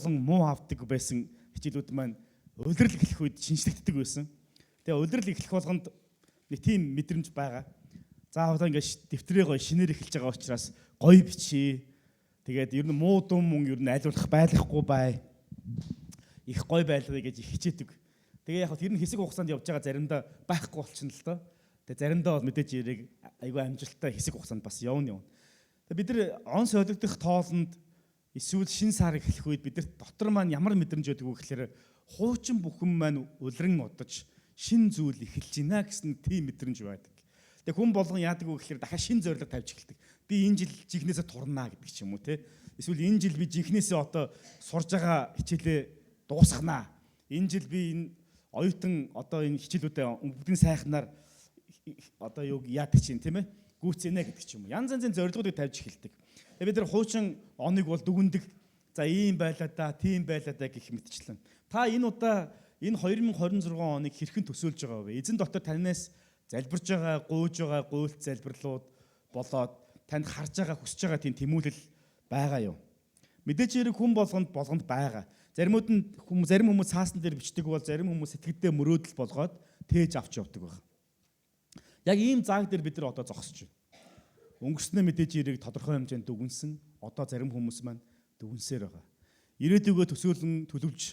болон муу авдаг байсан хичээлүүд маань улирал эхлэх үед шинжлэгддэг байсан. Тэгээ улирал эхлэх болгонд нэг тийм мэдрэмж байгаа. Заавал ингээд дэвтрээ гоё шинээр эхэлж байгаа учраас гоё бичээ. Тэгээд ер нь муу дум мөн ер нь айлуулах байхгүй бай. Их гоё байлгая гэж их хичээдэг. Тэгээ яг тэр нь хэсэг хугацаанд явж байгаа заримдаа байхгүй болчихно л доо. Тэгээ заримдаа бол мэдээж яриг айгүй амжилттай хэсэг хугацаанд бас явна. Тэгээ бид нар он солигдох тоолонд эсвэл шин сар эхлэх үед бид нар дотор маань ямар мэдрэмж өгдөг вэ гэхээр хуучин бүхэн маань улиран одож шин зүйл эхэлж байна гэсэн тийм мэдрэмж байдаг. Тэгээ хүн болгон яадаг вэ гэхээр дахиад шин зорилго тавьж эхэлдэг. Би энэ жил жинхнээсээ турнаа гэдэг ч юм уу те. Эсвэл энэ жил би жинхнээсээ одоо сурж байгаа хичээлээ дуусганаа. Энэ жил би энэ оюутан одоо энэ хичээлүүдээ бүгдийн сайхнаар одоо юу яадаг чинь тийм ээ гүйцэнэ гэдэг ч юм уу. Янз янзын зорилгоодыг тавьж эхэлдэг. Тэгээ бид нар хуучин оныг бол дүгндэг. За ийм байлаа да, тийм байлаа да гэх мэтчлэн. Та энэ удаа энэ 2026 оныг хэрхэн төсөөлж байгаа вэ? Эзэн дотор танаас залбирж байгаа, гуйж байгаа гуйлт залбирлууд болоод танд харж байгаа, хүсэж байгаа тийм тэмүүлэл байгаа юу? Мэдээж хэрэг хүн болгонд байгаа. Зарим хүмүүс цаасан дээр бичдэг бол зарим хүмүүс сэтгэлдээ мөрөөдөл болгоод тээж авч явдаг байна. Яг ийм зааг дээр бид нар одоо зогсож байна. Өнгөрснөө мэдээж хэрэг тодорхой хэмжээнд дүгнсэн. Одоо зарим хүмүүс маань дүгнсээр байгаа. Ирээдүгөө төсөөлөн төлөвлөж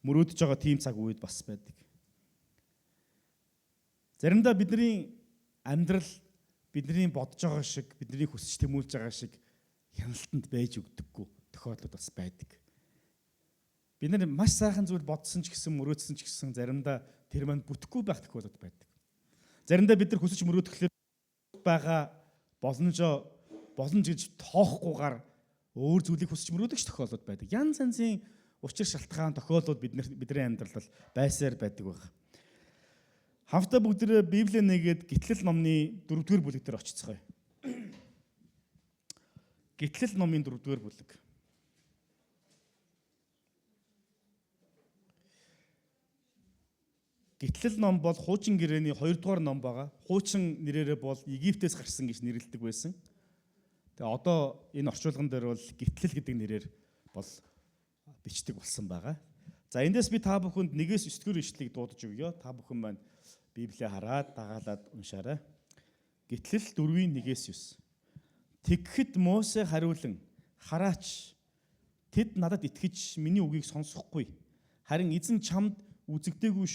мөрөөдөж байгаа тийм цаг үед бас байдаг. Заримдаа бидний амьдрал бидний бодож байгаа шиг, бидний хүсэж тэмүүлж байгаа шиг хяналтанд байж өгдөггүй тохиолдол бас байдаг. Бид нар маш сайхан зүйл бодсон ч гэсэн мөрөөдсөн ч гэсэн заримдаа тэр маань бүтэхгүй байх тохиолдол байдаг. Заримдаа бид нар хүсэж мөрөөдөглөөр байгаа боломж гэж тоохгүйгээр өөр зүйлийг хүсэж мөрөөдөгч тохиолдол байдаг. Янз янзын учир шалтгаан тохиолдол бидний амьдралд байсаар байдаг байна. Хамтдаа бүгдээ Библийг нэгээд Гитлэл номны 4-р бүлэг дээр очицгаая. Гитлэл номын 4-р бүлэг. Гитлэл ном бол хуучин гэрээний 2-р ном байгаа. Хуучин нэрээрээ бол Египтээс гарсан гэж нэрлэдэг байсан. Тэгээ одоо энэ орчуулган дээр бол Гитлэл гэдэг нэрээр бол бичдэг болсон байгаа. За эндээс би та бүхэнд 1-9 ишлэлийг дуудаж өгье. Та бүхэн маань Библийг хараад дагаалаад уншаарай. Гитлэл 4:1-9. Тэгэхэд Мосе хариулан хараач тэд надад итгэж миний үгийг сонсохгүй. Харин эзэн чамд үзэгдээгүй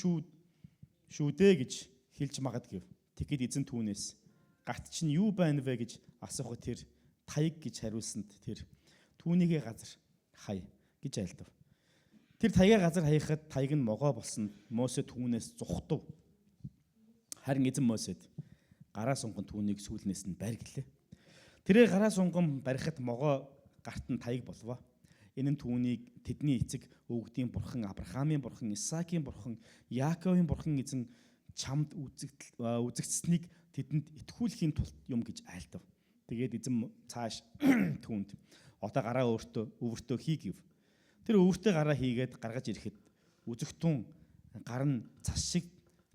шүү дээ гэж хэлж магадгүй. Тэгэхэд эзэн түүнээс гат чинь юу байна вэ гэж асуухад тэр таяг гэж хариулсанд тэр түүнийгээ газар хай гэж айлдав. Тэр таяга газар хаяхад таяг нь могоо болсон. Мосе түүнээс зүхтав. Харин эзэн Мосед гараа сунган түүнийг сүүлнээс нь барьглээ. Тэрээр гараа сунган барихад могоо гарт нь таяг болвоо. Энэ нь түүнийг тэдний эцэг өвгдийн бурхан Авраамийн бурхан, Исаакийн бурхан, Яаковын бурхан эзэн чамд үзэгдсэнийг тэдэнд итгүүлэхийн тулд юм гэж айлдав. Тэгээд эзэн цааш түүнд одоо гараа өвөртөө хий гэв. Тэр өвөртөө гараа хийгээд гаргаж ирэхэд үзэгтэн гар нь цас шиг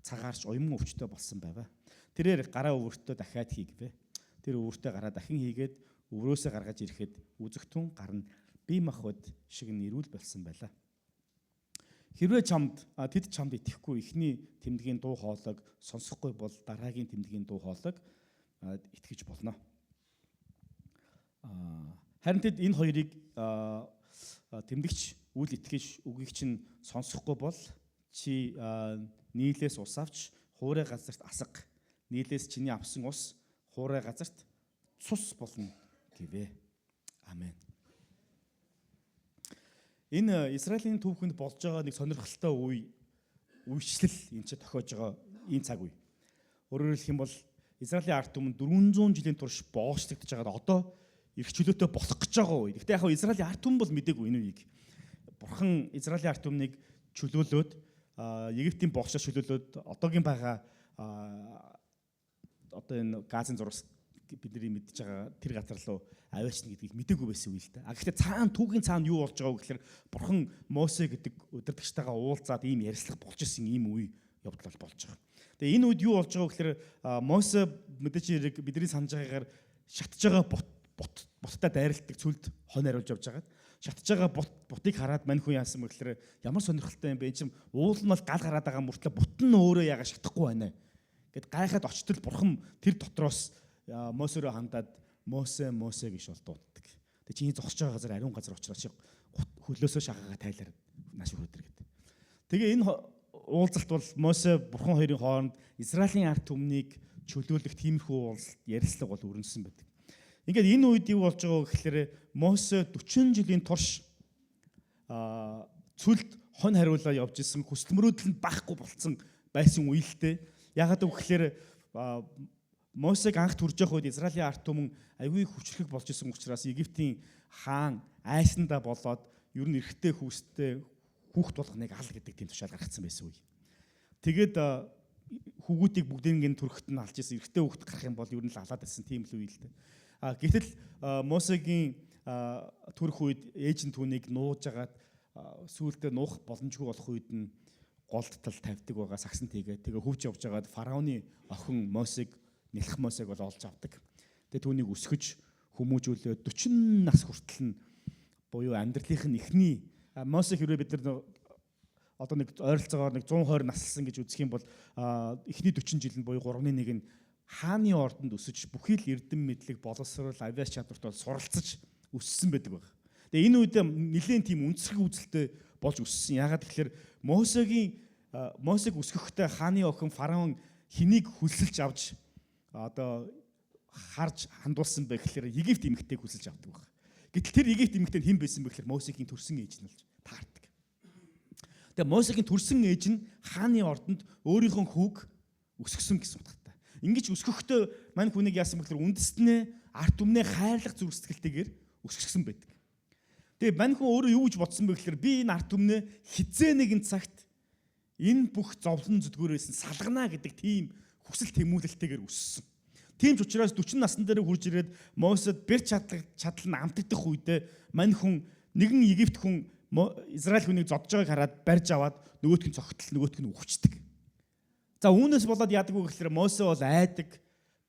цагаарч уян өвчтөй болсон байваа. Тэрээр гараа өвөртөө дахиад хийгвэ. Тэр өвөртөө гараа дахин хийгээд өврөөсөө гаргаж ирэхэд үзэгтэн гар нь бие махбод шиг нэрүүл болсон байлаа. Хэрвээ тэд чамд итгэхгүй эхний тэмдгийн дуу хоолойг сонсохгүй бол дараагийн тэмдгийн дуу хоолойг итгэж болно. Харин тэд энэ хоёрыг тэмдэгч үл итгэж үгийг чинь сонсохгүй бол чи нийлээс ус авч хуурай газарт асга. Нийлээс чиний авсан ус хуурай газарт цус болно гэвэ. Амен. Энэ Израилийн түүхэнд болж байгаа нэг сонирхолтой үечлэл энэ ч тохиож байгаа энэ цаг үе. Өөрөөр хэлэх юм бол Израилийн ард түмэн 400 жилийн турш боочлогдож байгаад одоо эрх чөлөөтэй болох гэж байгаа үе. Гэхдээ яг хөө Израилийн ард түмэн бол мдэггүй энэ үеийг. Бурхан Израилийн ард түмнийг чөлөөлөөд Египтийн богшоо чөлөөлөөд одоогийн байгаа одоо энэ Газын зураг бидний мэдж байгаа тэр газар руу аваачна гэдгийг мдэггүй байсан үе л да. Гэхдээ түүхийн цаана юу болж байгааг гэхээр Бурхан Мосе гэдэг удирдагчтайгаа уулзаад ийм ярилцлага болж исэн ийм үе явдал болж байгаа. Тэгээ энэ үед юу болж байгааг гэхээр Мосе мэдээж хэрэг бидний санаж байгаагаар шатж байгаа боттой дайралтыг цүлд хонь хариулж явж байгаа. шатж байгаа бутыг хараад мань хүн яасан бэ гэхээр ямар сонирхолтой юм бэ? Энд чинь уул нь бол гал гараад байгаа мөртлөө бут нь өөрөө яага шатахгүй байна гэд гайхаад очтол бурхан тэр дотроос Мосерөө хандаад Мосе гэж бол дууддаг. Тэг чи зогсож байгаа газар ариун газар очроо чи хөлөөсөө шагаага тайлаар нааш өрөөдөр гэдэг. Тэгээ энэ уулзалт бол Мосе бурхан хоёрын хооронд Израилийн ард түмнийг чөлөөлөх тиймэрхүү уулзалт ярилцлага бол өрнөсөн байдаг. Ингээд энэ үед юу болж байгаа гэхээр Мосе 40 жилийн турш цүлд хон хариулаа явж исэн хүсэл мөрөөдөл нь бахгүй болцсон байсан үеэлтэй. Ягаад гэвэл Мосег анх төрж явах үед Израилийн ард түмэн аюулгүй хүчрэх болж исэн учраас Египтийн хаан айсандаа болоод ер нь эрэгтэй хүүстэй хүүхд болгоныг ал гэдэг тийм тушаал гаргацсан байсан үе. Тэгээд хүүгүүдийг бүгдийг төрөхт нь алж исэн эрэгтэй хүүхд гарах юм бол ер нь л алаад байсан тийм л үе л дээ. Гэтэл Мосегийн төрөх үед ээж нь түүнийг нууж агаад сүүлдээ нуух боломжгүй болох үед нь голдтал тавьдаг байгаа сагсан тэгээ хөвж явж агаад фараоны охин Мосег нэлэх Мосег бол олж авдаг. Тэгээ түүнийг өсгөж хүмүүжүүлээд 40 нас хүртэл нь буюу амьдралынх нь эхний Мосе хэрвээ бид нар одоо нэг ойролцоогоор нэг 120 наслсан гэж үзэх юм бол эхний 40 жил нь буюу 3-1 нь хааны ордонд өсөж бүхий л эрдэм мэдлэг боловсрол авиас чадварт бол суралцаж өссөн байдаг баг. Тэгээ энэ үед нэлээд тийм үндэслэх үзэлтэй болж өссөн. Ягаад гэхээр Мосег өсгөхдөө хааны охин фараон хэнийг хөлсөлж авч одоо харж хандуулсан бэ гэхээр Египт эмэгтэйг хөлсөлж авдаг баг. Гэтэл тэр Египт эмэгтэй хэн байсан бэ гэхээр Мосегийн төрсөн ээж нь болж таардаг. Тэгээ Мосегийн төрсөн ээж нь хааны ордонд өөрийнхөө хүүг өсгсөн гэсэн утгатай. Ингэж өсгөхдөө мань хүнийг яасан бэ гэхээр үндэстнээ арт түмнээ хайрлах зүрх сэтгэлтэйгээр өсгсөн байдаг. Тэгээ мань хүн өөрөө юу гэж бодсон бэ гэхээр би энэ арт түмнээ хизээ нэгэн цагт энэ бүх зовлон зүдгүүрээс нь салгана гэдэг тийм хүсэл тэмүүлэлтэйгээр өссөн. Тийм ч учраас 40 насны дээр хурж ирээд Мосед бэр чадал нь амтагдах үедээ мань хүн нэгэн Египт хүн Израиль хүнийг зодж байгааг хараад барьж аваад нөгөөтг нь цогтол нөгөөтг нь өвчтдөг. За үүнээс болоод яадаг вэ гэхээр Мосе бол айдаг.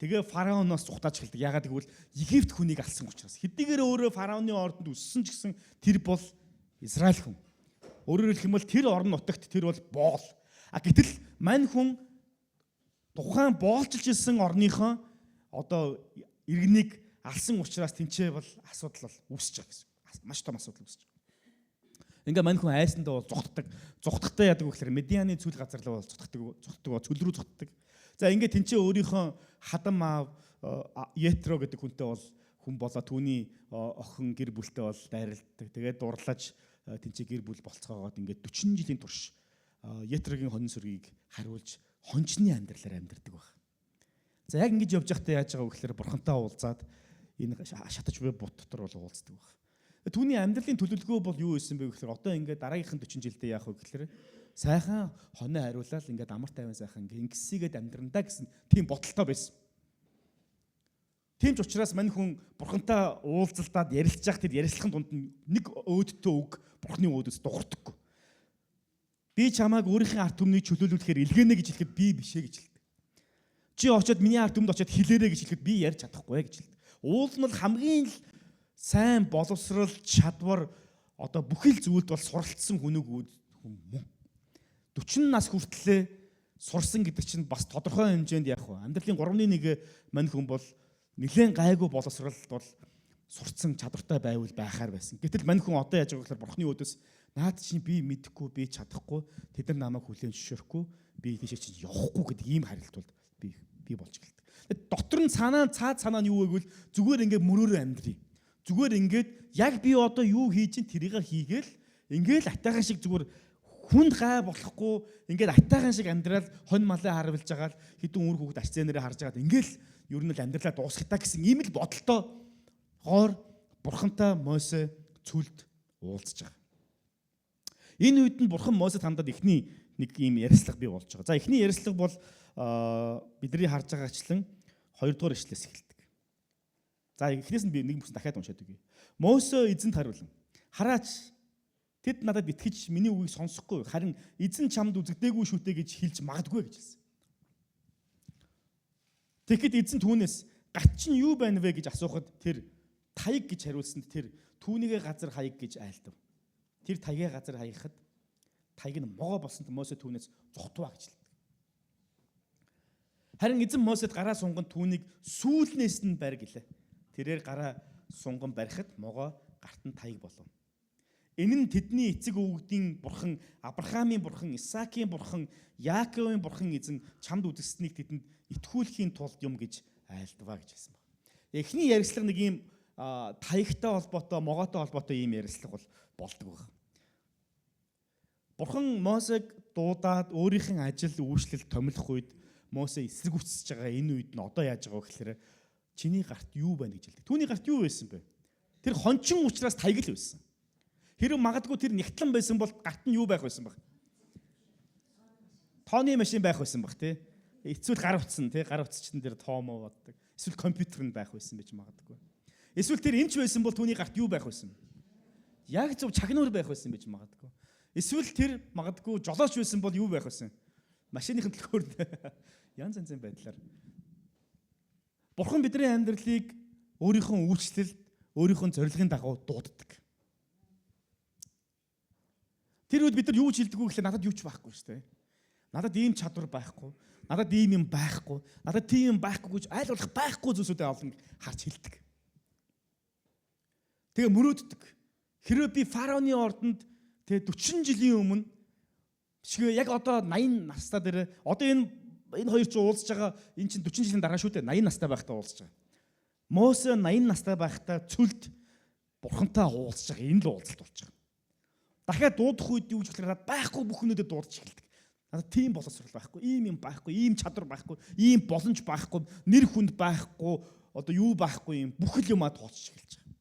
Тэгээ фараоноос зүхтааж эхэлдэг. Яагаад гэвэл Египт хүнийг алсан учраас. Хэдийгээр өөрөө фараоны ордонд өссөн ч гэсэн тэр бол Израиль хүн. Өөрөөр хэлэх юм бол тэр орон нутагт тэр бол боол. Гэтэл мань хүн тухайн боолчилж ирсэн орныхоо одоо иргэнийг алсан учраас тэнцээ бол асуудал бол үүсэж байгаа гэсэн. Маш том асуудал үүсэж байгаа. Ингээ мань хүн айсандаа бол зүхтдаг. Зүхтахтаа яадаг вэ гэхээр Медианы цүл газар руу бол зүхтдаг, цүл рүү зүхтдаг. За ингээ тэнцээ өөрийнхөө хадам аав Етро гэдэг хүнтэй бол хүн болоо түүний охин гэр бүлтэй бол дайралдаг. Тэгээд дурлаж тэнцээ гэр бүл болцоогоод ингээ 40 жилийн турш Етрогийн хонин сүргийг хариулж хончны амьдралаар амьдардаг баг. За яг ингэж явж байхдаа яаж байгаа вэ гэхээр бурхантай уулзаад энэ шатаж буй бут дотор бол уулздаг баг. Түүний амьдралын төлөвлөгөө бол юу байсан бэ гэхээр одоо ингээд дараагийнх нь 40 жилдээ яах вэ гэхээр сайхан хоноо хариулаад ингээд амар тайван сайхан ингэсгээд амьдрандаа гэсэн тийм бодолтой байсан. Тийм ч учраас мань хүн бурхантай уулзалтаад ярилцж явах тэр ярилцлагын дунд нэг өөдтэй үг бурхны өөдөөс дуурдаггүй. Би чамайг өөрийнхөө арт түмнийг чөлөөлүүлэхээр илгээнэ гэж хэлэхэд би бишээ гэж хэлдэг. Чи очиод миний арт түмд очиод хэлээрэ гэж хэлэхэд би ярьж чадахгүй гэж хэлдэг. Уул нь бол хамгийн сайн боловсрал чадвар одоо бүхий л зүйлд бол суралцсан хүн мөн. 40 нас хүртлээр сурсан гэдэг чинь бас тодорхой хэмжээнд яах вэ? Амьдралын 3-1 мань хүн бол нэлээд гайгүй боловсралд бол сурцсан чадвартай байвал байхаар байсан. Гэтэл мань хүн одоо яаж байгаа гэхээр бурхны өөдөөс наад чинь би мэдэхгүй, би чадахгүй, тэд нар намайг хүлээн зөвшөөрөхгүй, би тийшээ чинь явахгүй гэдэг ийм харилт бол би болж гэлдэг. Дотор нь цаад санаа нь юу вэ гэвэл зүгээр ингээд мөрөөрөө амьдрий. Зүгээр ингээд яг би одоо юу хийж ин тэрийг хийгээл ингээд атайхан шиг зүгээр хүнд гай болохгүй ингээд атайхан шиг амьдрал хонь малаа харвилж байгаа л хідэн үр хүүхд арц зэнэрээ харж байгаад ингээд ер нь л амьдралаа дуусгатаа гэсэн ийм л бодолтой гоор бурхантай Мосе цүлд уулзж байгаа. Энэ үед нь бурхан Мосед хандаад эхний нэг ийм ярилцлага бий болж байгаа. За эхний ярилцлага бол бидний харж байгаачлан 2 дугаар ишлээс эхэлдэг. За эхнээс нь би нэг бүс дахиад уншаад өгье. Мосе эзэнт хариулан хараач тэд надад итгэж миний үгийг сонсохгүй харин эзэн чамд үзэгдээгүй шүтээ гэж хэлж магадгүй гэж хэлсэн. Тэгэхэд эзэн түүнээс гач нь юу байна вэ гэж асуухад тэр таяг гэж хариулсанд тэр түүнийгээ газар хаяг гэж айлдав. Тэр таягийн газар хаягахад таяг нь могоо болсонд Мосе түүнээс зогтваа гэж хэлдэг. Харин эзэн Мосед гараа сунган түүнийг сүүлнээс нь барь гэлээ. Тэрээр гараа сунган барихад могоо гарт нь таяг болов. Энэ нь тэдний эцэг өвгдийн бурхан, Авраамийн бурхан, Исаакийн бурхан, Яаковын бурхан эзэн чамд үдгсэнийг тэдэнд итгүүлэхийн тулд юм гэж айлдваа гэж хэлсэн байна. Эхний ярилцлага нэг юм таягтай холбоотой, могоотой холбоотой ийм ярилцлага болдог байна. Бурхан Мосег дуудаад өөрийнх нь ажил үйлчлэл томилох үед Мосе эсрэг үтсэж байгаа энэ үед нь одоо яаж байгаа вэ гэхээр чиний гарт юу байна гэж хэлдэг. Түүний гарт юу байсан бэ? Тэр хончин учраас таяг л байсан. Хэрэв магадгүй тэр нягтлан байсан бол гарт нь юу байх байсан бэ? Тооны машин байх байсан баг тий. Эцвэл гар утсан тий. Гар утсчтэн дээр тоомоо боддог. Эсвэл компьютер нь байх байсан байж магадгүй. Эсвэл тэр эмч байсан бол түүний гарт юу байх байсан? Яг зөв чагнуур байх байсан байж магадгүй. Эсвэл тэр магадгүй жолооч байсан бол юу байх байсан? Машиныхын төлхөөр янз янзын байдлаар. Бурхан бидний амьдралыг өөрийнхөө үйлчлэлд, өөрийнхөө зорилгын дагуу дууддаг. Тэр үед бид нар юу ч хэлдэггүй гэхлээр надад юу ч байхгүй шүү дээ. Надад ийм чадвар байхгүй, надад ийм юм байхгүй, надад тийм юм байхгүй гэж айл болох байхгүй зүйлсүүдээ олон харж хэлдэг. Тэгээ мөрөөддөг. Хэрэв би фараоны ордонд тэгээ 40 жилийн өмнө шиг яг одоо 80 настай дээр одоо энэ хоёр чинь уулзж байгаа энэ чинь 40 жилийн дараа шүү дээ 80 настай байхдаа уулзж байгаа. Мосе 80 настай байхдаа цүлд бурхантай уулзж байгаа энэ л уулзалт болж байгаа. Дахиад дуудах үед юу гэж хэлэхээр байхгүй бүхнүүдэд дуудаж эхэлдэг. Надад тийм боловсрол байхгүй, ийм юм байхгүй, ийм чадвар байхгүй, ийм боломж байхгүй, нэр хүнд байхгүй, одоо юу байхгүй юм бүх юмаа тооцож эхэлж байгаа.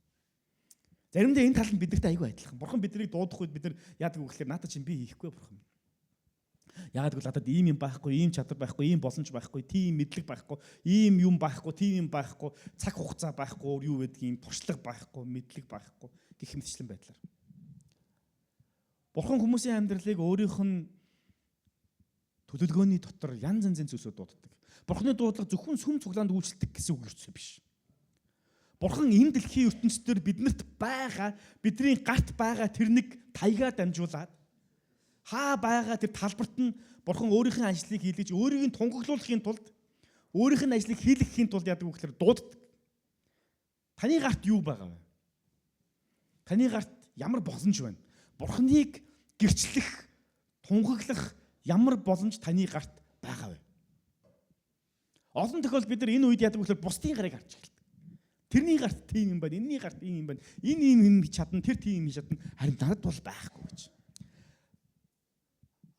Заримдаа энэ тал нь бидэрт айгүй адилхан. Бурхан биднийг дуудах үед бид нар яадаг вэ гэхээр надад чинь би хийхгүй бурхан. Яагаад гэвэл надад ийм юм байхгүй, ийм чадвар байхгүй, ийм боломж байхгүй, тийм мэдлэг байхгүй, ийм юм байхгүй, тийм юм байхгүй, цаг хугацаа байхгүй, юу гэдгийг туршлага байхгүй, мэдлэг байхгүй гэх мэтчлэн байдлаар. Бурхан хүмүүсийн амьдралыг өөрийнх нь төлөвлөгөөний дотор янз янзын зүйлсүүд дууддаг. Бурханы дуудлага зөвхөн сүм цуглаанд үйлчлдэг гэсэн үг ерөөсөө биш. Бурхан энэ дэлхийн ертөнцийн биднэрт байгаа, бидний гарт байгаа тэр нэг таягаа дамжуулаад хаа байгаа тэр талбарт нь Бурхан өөрийнх нь ажлыг хийлгэж, өөрийг нь тунгаглуулахын тулд, өөрийнх нь ажлыг хийлгэхийн тулд яадаг вэ гэхээр дууддаг. Таны гарт юу байгаа вэ? Таны гарт ямар боломж байна? Бурханыг гэрчлэх, тунгаглах ямар боломж таны гарт байгаа вэ? Олон тохиолдолд бид нар энэ үед яадаг вэ гэхээр бусдын гарыг харж эхэлдэг. Тэрний гарт тийм юм байна, энэний гарт ийм юм байна. Энэ ийм чадна, тэр тийм юм чадна. Харин надад бол байхгүй гэж.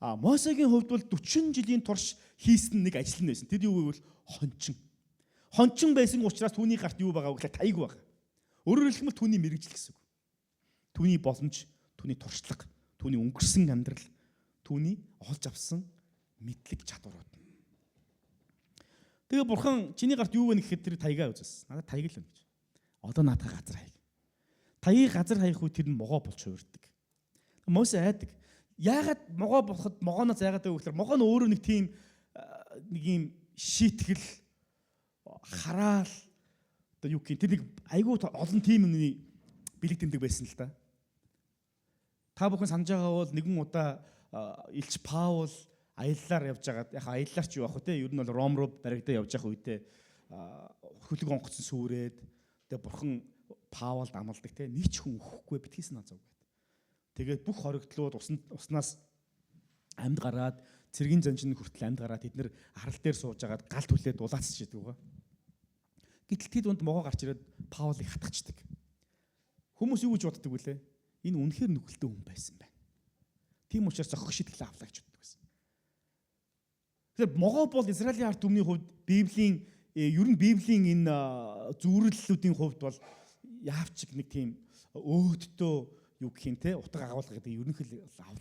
Мосегийн хувьд бол 40 жилийн турш хийсэн нэг ажил нь байсан. Тэр юу гэвэл хончин. Хончин байсан учраас түүний гарт юу байгаа вэ гэхээр таяг байгаа. Өөрөөр хэлбэл түүний мэрэгжил гэсэн үг. Түүний боломж, түүний туршлага, түүний өнгөрсөн амьдрал, түүний олж авсан мэдлэг чадварууд. Тэгээ бурхан чиний гарт юу вэ гэхэд тэр таягаа үзсэн. Надад таяг л байна гэж. Одоо наадах газар хаяг. Таягийг газар хаях үед тэр нь могоо болж хувирдаг. Мосе айдаг. Яагаад могоо болоход могооноос яагаад вэ гэхээр могоо нь өөрөө нэг тийм нэг юм шийтгэл хараал одоо юу гэх юм тэр нэг айгүй олон тийм юмны бэлэг тэмдэг байсан л да. Та бүхэн санаж байгаа бол нэгэн удаа Илч Паул аяллаар явж байгаад яг аяллаар ч юу ах вэ те ер нь бол Ром руу баригдаа явж явах үедээ хөлөг онгоцсон сүрээд тэгээ бурхан Паулд амладаг те нэг ч хүн өхгүй битгий санаа зов гэдэг. Тэгээд бүх хоригдлууд уснаас амьд гараад цэргийн занжин хүртэл амьд гараад тэд нэр арал дээр сууж агаад гал түлээд улаацж идэг байгаа. Гэтэл тэд дунд могоо гарч ирээд Паулыг хатгачдаг. Хүмүүс юу гэж боддог вүлээ? Энэ үнэхээр нүгэлтэй хүн байсан байна. Тийм учраас зохих шийтгэл авлаа гэж боддог байсан. Тэгэхээр могоо бол Израилийн ард түмний хувьд Библийн ер нь Библийн энэ зүрэллүүдийн хувьд бол яавч нэг тийм өөдтөө юу гэх юм те утга агуулга гэдэг ерөнхийдөө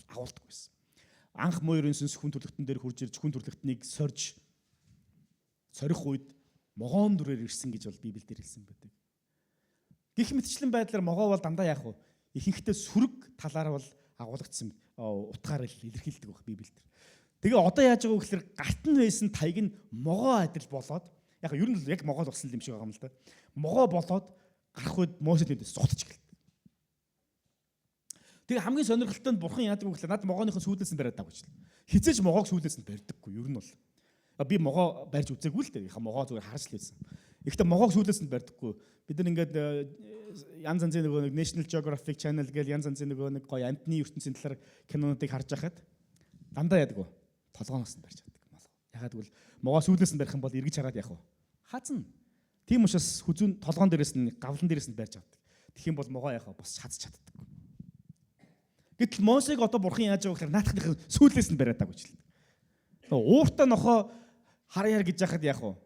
агуулдаг байсан. Анх муур ерөнсөн хүн төрлөختөн дээр хурж ирж хүн төрлөختнийг сорж сорих үед могоон дүрээр ирсэн гэж бол Библиэлд хэлсэн байдаг. Гэх мэтчлэн байдлаар могоо бол дандаа яах вэ? Ихэнхдээ сүрэг талаар бол агуулгдсан утгаар илэрхийлдэг баг Библиэлд. Тэгээ одоо яаж байгаа вэ гэхээр гарт нь байсан таяг нь могоо адил болоод яг ер нь яг могоо болсон юм шиг байгаа юм л да. Могоо болоод гарах үед Мосед нүдээс зогтож эхэлдэг. Тэгээ хамгийн сонирхолтой нь бурхан яадаг вэ гэхээр над могооныхын сүүлээс нь бариад байгаа гэж. Хизээж могоог сүүлээс нь барьдаггүй. Ер нь бол би могоо барьж үзээгүй л дээ. Могоо зүгээр харж л байсан. Гэхдээ могоог сүүлээс нь барьдаггүй. Бид нар ингээд янз янзын нэг National Geographic Channel гэл янз янзын нэг гоё амтны ертөнцийн талаар кинонуудыг харж байхад дандаа яадаг вэ? Толгооноос нь барьж чаддаг. Ягаад гэвэл могоо сүүлээс нь барих юм бол эргэж хараад яах вэ? Хазна. Тийм учраас хүзүүн толгоон дээрээс нь гавлан дээрээс нь барьж чаддаг. Тэгэх юм бол могоо яах вэ? Бос хазч чаддаг. Гэтэл Мосег одоо бурхан яаж байгаа гэхээр наатахын сүүлээс нь бариад байгаа гэж л. Ууртаа нохоо харьяар гэж яхад яах вэ?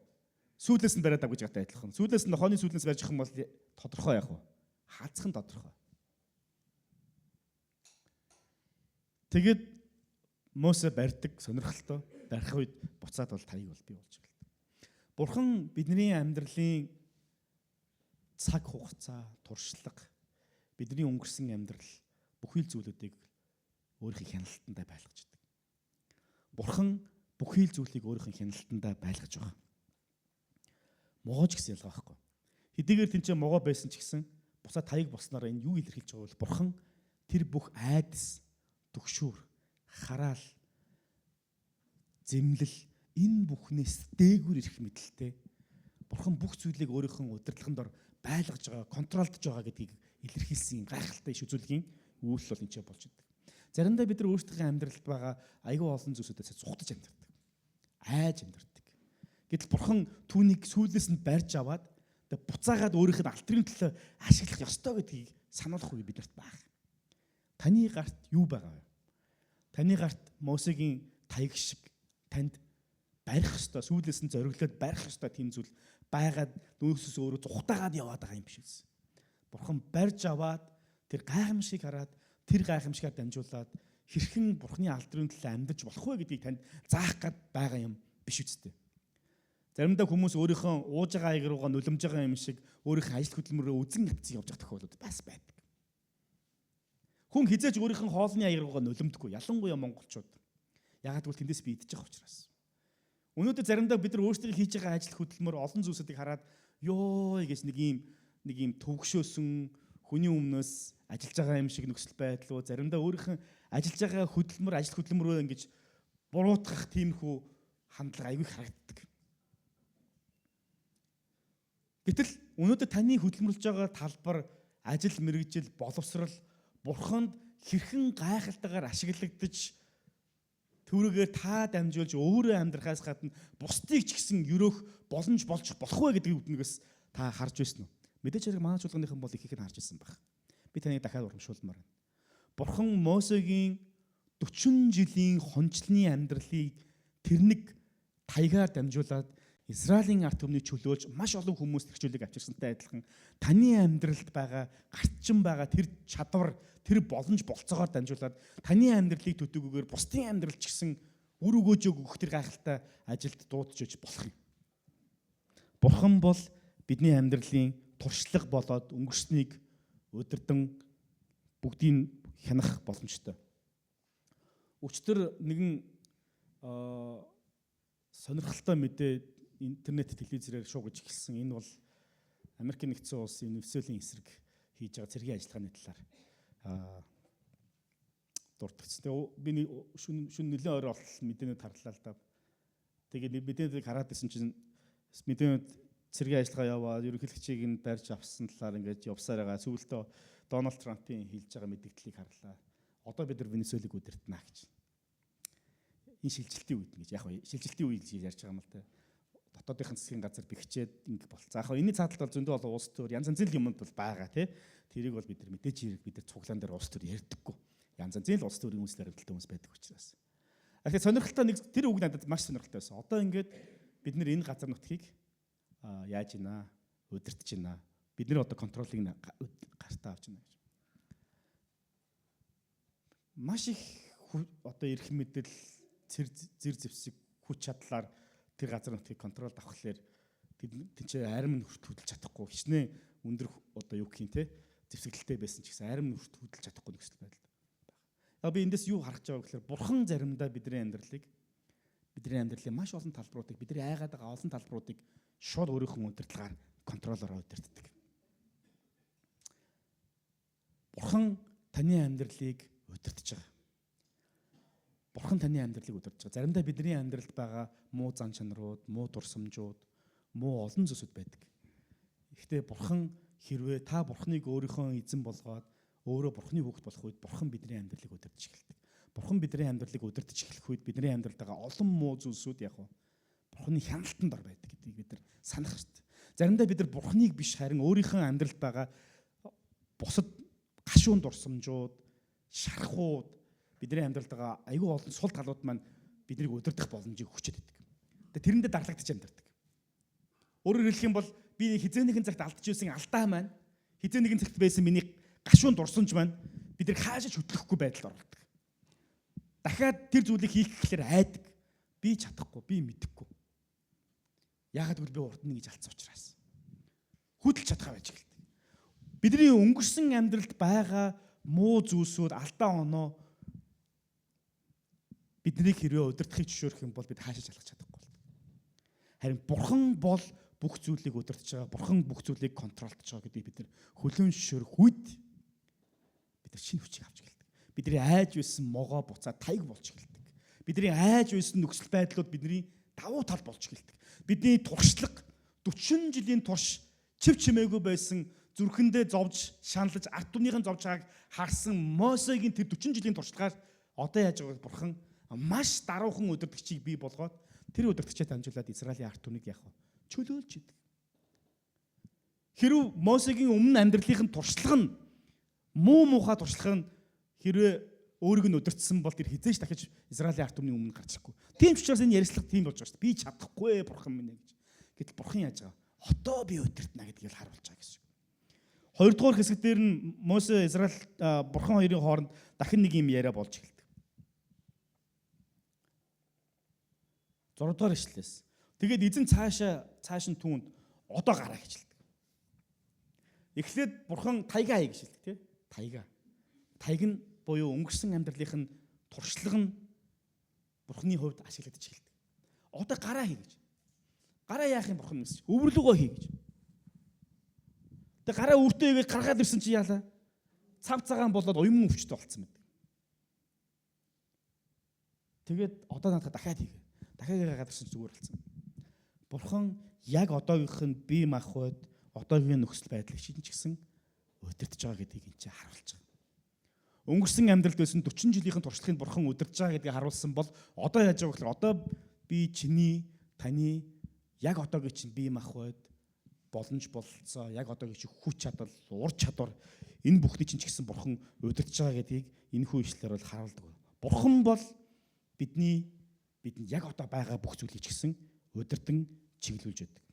Сүүлээс нь бариад байгаа гэж гатаа адилхан. Сүүлээс нь нохооны сүүлээс барьж авах юм бол тодорхой яах вэ? Хазхан тодорхой. Тэгээд Мосе барьдаг сонирхолтой барих үед буцаад бол таяг бол бий болж байна. Бурхан бидний амьдралын цаг хугацаа, туршлага, бидний өнгөрсөн амьдрал бүхий л зүйлүүдийг өөрийнхөө хяналтандаа байлгаж байдаг. Бурхан бүхий л зүйлийг өөрийнхөө хяналтандаа байлгаж байгаа. Могоож гэсэн ялгаа байхгүй. Хэдийгээр тэнцээ могоо байсан ч гэсэн буцаа таяг болсноор энэ юу илэрхийлж байгаа бол бурхан тэр бүх айдас, түгшүүр, хараал, зэмлэл энэ бүхнээс дээгүүр ирэх мэдлэлтэй бурхан бүх зүйлийг өөрийнхөө удирдлаганд ор байлгаж байгаа, контролдож байгаа гэдгийг илэрхийлсэн гайхалтай иш үзүүлгийн үйлс бол энэ ч болж байдаг. Заримдаа бид нар өөрсдийнхөө амьдралд байгаа аюул олон зүйлсүүдээс зүхтаж амьдардаг. Айж амьдардаг. Гэтэл бурхан түүнийг сүүлээс нь барьж аваад буцаагаад өөрийнх нь алтрын төлөө ашиглах ёстой гэдгийг сануулах үе бидэрт байна. Таны гарт юу байгаа вэ? Таны гарт Мосегийн таяг шиг танд барих ёстой, сүүлээс нь зориглоод барих ёстой тийм зүйл байгаад нөөсөөс өөрөө зүхтаагаад яваад байгаа юм биш үү? Бурхан барьж аваад тэр гайхамшиг хараад тэр гайхамшигаар дамжуулаад хэрхэн бурхны алдрын төлөө амьдарч болох вэ гэдгийг танд заах гад байгаа юм биш үсттэй. Заримдаа хүмүүс өөрийнхөө ууж байгаа аяг руугаа нулимж байгаа юм шиг өөрийнхөө ажил хөдөлмөрөөр үзэн авцсан явж байгаа тохиолдол бас байдаг. Хүн хизээж өөрийнхөө хоолны аяг руугаа нулимдгүй, ялангуяа монголчууд. Ягаад гэвэл тэндээс би идчих учраас. Өнөөдөр заримдаа бид нар өөрсдөө хийж байгаа ажил хөдөлмөр олон зүйлсүүдийг хараад ёо гэж нэг юм төвөгшөөсөн хүний өмнөөс ажиллаж байгаа юм шиг нөхцөл байдал уу, заримдаа өөрийнхөө ажиллаж байгаа ажил хөдөлмөрөө ингэж буруутгах тиймэрхүү хандлага аягүй харагддаг. Гэтэл өнөөдөр таны хөдөлмөрлж байгаа талбар, ажил мэргэжил, боловсрал бурханд хэрхэн гайхалтайгаар ашиглагдаж түүргээр та дамжуулж өөрөө амьдрахаас гадна бусдыг ч гэсэн өрөөх боломж болж болох вэ гэдгийг үднэгээс та харж байсан уу? Мэдээж хэрэг манай чуулганыхан бол их харж ирсэн баг. Би таныг дахиад урамшуулмаар байна. Бурхан Мосегийн 40 жилийн хончлны амьдралыг тэр нэг таягаар дамжуулаад Израилийн ард түмнийг чөлөөлж маш олон хүмүүст хэрэгжүүлэг авчирсантай адилхан таны амьдралд байгаа гарчин байгаа тэр чадвар, тэр боломж болцоогоор дамжуулаад таны амьдралыг төдийгүйгээр бусдын амьдрал ч гэсэн үр өгөөж өгөх тэр гайхалтай ажилд дуудаж өгч болох юм. Бурхан бол бидний амьдралын туршлага болоод өнгөрснийг өдөрдөн бүгдийг хянах боломжтой. Өчтөр нэгэн сонирхолтой мэдээ интернет телевизээр шуугиж эхэлсэн. Энэ бол Америк нэгдсэн улсын Венесуелийн эсрэг хийж байгаа цэргийн ажиллагааны талаар дурдчихсан. Тэгээ би шүн нөлөө орой олсон мэдээнүүд харлаа л да. Тэгээ мэдээнүүдийг хараад байсан чинь мэдээнүүд цэргийн ажиллагаа яваад ерөнхийлөгчийг нь барьж авсан талаар ингэж явсаар байгаа. Сүүлдээ Дональд Трампын хэлж байгаа мэдээллийг харлаа. Одоо бид нар Венесуелыг удирдана гэж. Энэ шилжилтийн үед гэж яг шилжилтийн үед гэж ярьж байгаа юм л та. Дотоодынхын засгийн газар бэхжээд ингэ болцоо. Яг энэ цааталт бол зөндөө олон улс төр янз янзын юмд бол байгаа тий. Тэрийг бол бид нар мэдээж хэрэг бид нар цуглаан дээр улс төр ярьдаггүй. Янз янзын улс төрийн үйлчлэл хариуцлагатай хүмүүс байдаг учраас. Тэгэхээр сонирхолтой нэг тэр үг надад маш сонирхолтой байсан. Одоо ингээд бид нар энэ газар нутгийг яаж ийна удирдах ийна. Бид нар одоо контролыг гартаа авч ийна гэж. Маш их одоо эрх мэдэл зэр зэвсэг хүч чадлаар тэр газар нутгийг контролд авахлаэр тэнцээ арим нь хөдөлж чадахгүй хичнээн өндөр одоо юу гэх юм те зэвсэглэлтэй байсан ч гэсэн арим нь хөдөлж чадахгүй нөхцөл байдал байна. Би эндээс юу харах гэж байгаа гэхээр бурхан заримдаа бидний амьдралын маш олон талбаруудыг бидний айгаад байгаа олон талбаруудыг шууд өөрийнхөө удирдлагаар контролоор удирддаг. Бурхан таны амьдралыг удирдах байгаа. Бурхан таны амьдралыг удирдах байгаа. Заримдаа бидний амьдралд байгаа муу зан чанарууд, муу дурсамжууд, муу олон зүйлсүүд байдаг. Гэхдээ Бурхан хэрвээ та Бурханыг өөрийнхөө эзэн болгоод өөрөө Бурханы хүүхэд болох үед Бурхан бидний амьдралыг удирдах эхэлдэг. Бурхан бидний амьдралыг удирдах эхлэх үед бидний амьдралд байгаа олон муу зүйлсүүд яг Бурханы хяналтанд ор байдаг гэдгийг бид нар санах хэрэгтэй. Заримдаа бид нар Бурханыг биш харин өөрийнхөө амьдралд байгаа бусад гашуун дурсамжууд, шархууд бидний амьдралд байгаа айгүй олон сул талууд маань биднийг удирдах боломжийг өгчээд байдаг. Тэгээ тэрэндээ дарлагдаж амьдардаг. Өөрөөр хэлэх юм бол би хизээ нэгэн цагт алдаж ирсэн алдаа маань хизээ нэгэн цагт байсан миний гашуун дурсамж маань биднийг хаашаач хөтлөхгүй байдалд оролдог. Дахиад тэр зүйлийг хийх гэхээр айдаг. Би чадахгүй, би мэдэхгүй. Яагаад гэвэл би урд нь гэж алдсан учраас. Хөдөлж чадхаа байж гэлтэй. Бидний өнгөрсөн амьдралд байгаа муу зүйлсүүд, алдаа оноо биднийг хэрвээ удирдахыг зөвшөөрөх юм бол бид хаашаа залгах чадахгүй бол. Харин Бурхан бол бүх зүйлийг удирдах байгаа. Бурхан бүх зүйлийг контролдож байгаа гэдгийг бид нар хөлөөн зөвшөөрөх үед бид нар шинэ хүчийг авч гэлдэг. Бидний айж байсан могоо буцаад тайг болж эхэлдэг. Бидний айж байсан нөхцөл байдлууд бидний давуу тал болж эхэлдэг. Бидний туршлага 40 жилийн турш чив чимээгүй байсан зүрхэндээ зовж шаналж ард түмнийхэн зовж байгааг харсан Мосегийн тэр 40 жилийн туршлагаар одоо яаж байгааг Бурхан маш даруухан удирдагчийг бий болгоод тэр удирдагчаа дамжуулаад Израилийн ард түмнийг яах вэ? Чөлөөлж идэг. Хэрв Мосегийн өмнө амьдралын туршлага нь муу муухай туршлага нь хэрвээ өөрийг нь удирдсан бол тэр хизээш дахиж Израилийн ард түмний өмнө гарч ирэхгүй. Тийм ч учраас энэ ярилцлага тийм болж байгаа шүү дээ. Би чадахгүй Бурхан минь гэж. Гэтэл Бурхан яаж байгаа? Одоо би удирдана гэдгийг харуулж байгаа гэсэн. Хоёрдугаар хэсэг дээр нь Мосе Израиль Бурхан хоёрын хооронд дахин нэг юм яриа болж эхэлдэг. 6 дугаар ишлээс. Тэгээд эзэн цааш нь түүнд одоо гараа гэж хэлдэг. Эхлээд Бурхан тайга хай гэж хэлдэг, тий? Тайга. Тайг нь буюу өнгөрсөн амьдралын туршлага нь Бурханы хувьд ашиглагдаж эхэлдэг. Одоо гараа хий гэж. Гараа яах юм Бурхан гэсэн. Өвөрлөгөө хий гэж. Тэгээ гараа үртээ игээд гаргаад ирсэн чи яалаа? Цав цагаан болоод уйман өвчтэй болцсон байдаг. Тэгээд одоо надад дахиад хийгээ. Дахиад гараад ирсэн чи зүгээр болцсон. Бурхан яг одоогийнх нь бие махбод одоогийн нөхцөл байдлыг шийдэн ч гэсэн удирдах байгаа гэдгийг энэ чинь харуулж байгаа. Өнгөрсөн амьдралд байсан 40 жилийн туршлагыг Бурхан удирдах байгаа гэдгийг харуулсан бол одоо яаж байгаа гэхээр одоо би чиний таны яг одоогийн чинь бие махбод боломж бололцоо яг одоогийн чинь хүч чадал ур чадвар энэ бүхний чинь ч гэсэн Бурхан удирдах байгаа гэдгийг энэ хүү ишлэлээр бол харуулдаг. Бурхан бол бидэнд яг одоо байгаа бүх зүйлийг ч гэсэн удирдан чиглүүлж өгдөг.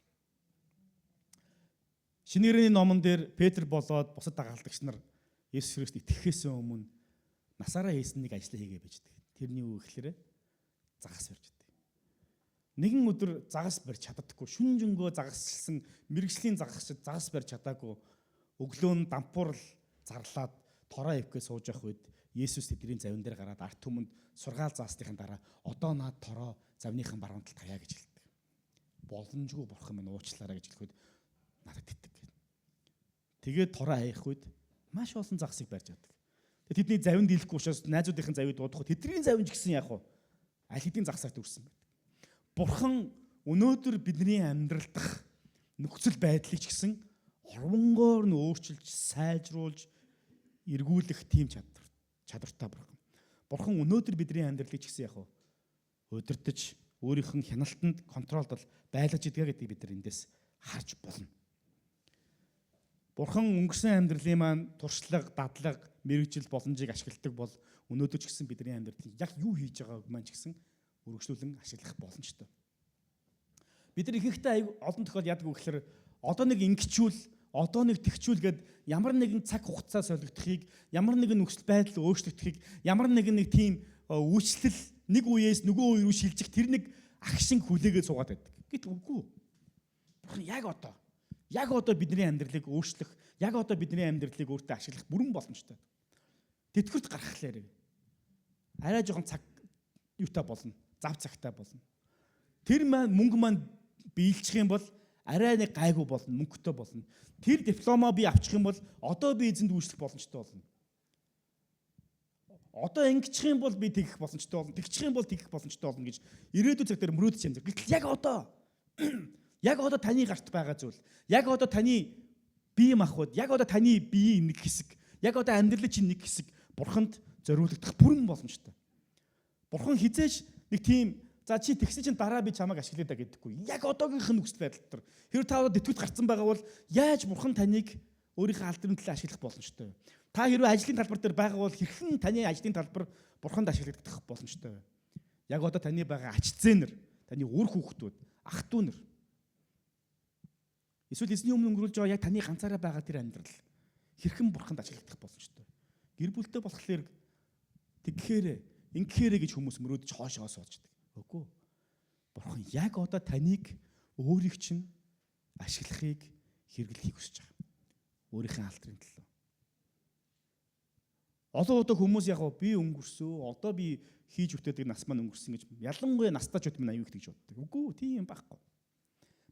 Шинэ гэрээний номон дээр Петр болоод бусад дагалдагч нар Есүс Христ итгэхээс өмнө насаараа хийсэн нэг ажил хийгээ байждаг. Тэрний үг гэхээр загас барьж байдаг. Нэгэн өдөр загас барьж чаддаггүй, шүнжэнгөө загасчлсан мэрэгжлийн загас барьж чадаагүй өглөө нь дампуурл зарлаад тороо ивгээ сууж явах үед Есүс тэдний завин дээр гараад арт түмэнд сургаал заасныхын дараа одоо наад тороо завныхан баруун талд хаяа гэж хэлдэг. Боломжгүй Бурхан минь уучлаарай гэж хэлэхэд надад тэтг гэнэ. Тэгээд тороо хаях үед маш олон загсыг барьж чаддаг. Тэгээд тэдний завинд дийлэхгүй учраас найзуудынхын завыг дуудах. Тэдний завин ч гэсэн яг аль хэдийн загсаар төрсэн байдаг. Бурхан өнөөдөр бидний амьдрал дах нөхцөл байдлыг ч гэсэн орвонгоор нь өөрчилж, сайжруулж, эргүүлэх тийм чадвартай Бурхан. Бурхан өнөөдөр бидний амьдралыг ч гэсэн яг удирдах, өөрийнх нь хяналтанд контролд байлгаж идэх гэдгийг бид нар эндээс харж болно. Бурхан өнгөрсөн амьдралын маань туршлага, дадлага, мэрэгжил боломжийг ашигладаг бол өнөөдөр ч гэсэн бидний амьдралыг яг юу хийж байгааг маань ч гэсэн үргэлжлүүлэн ашиглах боломжтой. Бид нар ихэнхдээ олон тохиолдолд яадаг вэ гэхээр одоо нэг ингэчүүл, одоо нэг тэгчүүл гэд ямар нэгэн цаг хугацаа солигдохыг, ямар нэгэн нөхцөл байдал өөрчлөгдөхийг, ямар нэгэн нэг тийм үйлчлэл нэг үеэс нөгөө үе рүү шилжих тэр нэг агшин хүлээгээд суугаад байдаг. Гэтэл үгүй. Бурхан яг одоо бидний амьдралыг өөрчлөх, яг одоо бидний амьдралыг өөртөө ашиглах бүрэн боломжтой. Тэтгэврт гаргахлаарэ. Арай жоохон цаг юутай болно, зав цагтай болно. Тэр мөнгө маань биелчих юм бол арай нэг гайгүй болно, мөнгөтэй болно. Тэр дипломоо би авчих юм бол одоо би эзэнд үйлчлэх боломжтой болно. Одоо ингэчих юм бол би тэгэх боломжтой болно. Тэгчих юм бол тэгэх боломжтой болно гэж ирээдүйн цаг дээр мөрөөдөж юм. Гэтэл яг одоо таны гарт байгаа зүйл, яг одоо таны бие махбод, яг одоо таны биеийн нэг хэсэг, яг одоо амьдралын чинь нэг хэсэг бурханд зориулагдах бүрэн боломжтой. Бурхан хизээж нэг тийм за чи тэгсэн чинь дараа би чамайг ашиглая да гэдэггүй. Яг одоогийнх нь нөхцөл байдал дотор хэрэг та одоо дэвтгүүт гарцсан байгаа бол яаж бурхан таныг өөрийнхөө алдрын төлөө ашиглах боломжтой вэ? Та хэрвээ ажлын талбар дээр байгаа бол хэрхэн таны ажлын талбар бурханд ашиглагдах боломжтой вэ? Яг одоо таны байгаа ач зээнэр, таны үр хүүхдүүд, ах トゥ нар. Эсвэл эзний өмнө өнгөрүүлж байгаа яг таны ганцаараа байгаа тэр амьдрал хэрхэн бурханд ашиглагдах боломжтой вэ? Гэр бүлтэй болохоор тэгхээр ингэхээрэ гэж хүмүүс мөрөөдөж хоошоо суучдаг. Үгүй. Бурхан яг одоо таныг өөрийг чинь ашиглахыг хэрэглэхийг хүсэж байгаа. Өөрийнхөө алдрын төлөө. Олон удаа хүмүүс яг би өнгөрсөө, одоо би хийж үтээдэг нас маань өнгөрсөн гэж ялангуяа настайчуд минь аюу их гэж боддог. Үгүй, тийм юм байхгүй.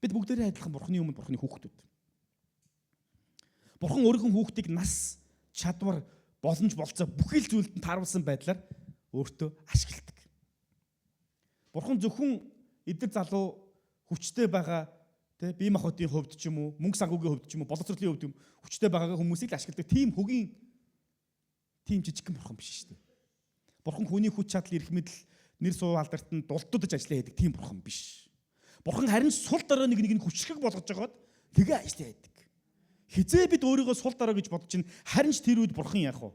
Бид бүгдээрээ адилхан Бурханы өмнө Бурханы хүүхдүүд. Бурхан өөрийнхөө хүүхдийг нас, чадвар, боломж болцоо бүхий л зүйлд нь тааруулсан байдлаар өөртөө ашигладаг. Бурхан зөвхөн эдгээр залуу хүчтэй байгаа бие махбодын хувьд ч юм уу, мөнгө санхүүгийн хувьд ч юм уу, боловсролын хувьд хүчтэй байгаа хүмүүсийг л ашигладаг. Тийм хөгийн тийм жижигхэн бурхан биш шүү дээ. Бурхан хүний хүч чадал, эрх мэдэл, нэр суу алдарт нь дулддаж ажиллаа хийдэг тийм бурхан биш. Бурхан харин сул дараа нэг нь хүчрхэг болгож байгаад тэгээ ажиллаа хийдэг. Хизээ бид өөрийгөө сул дараа гэж бодож чинь харин ч тэр үед бурхан яах вэ?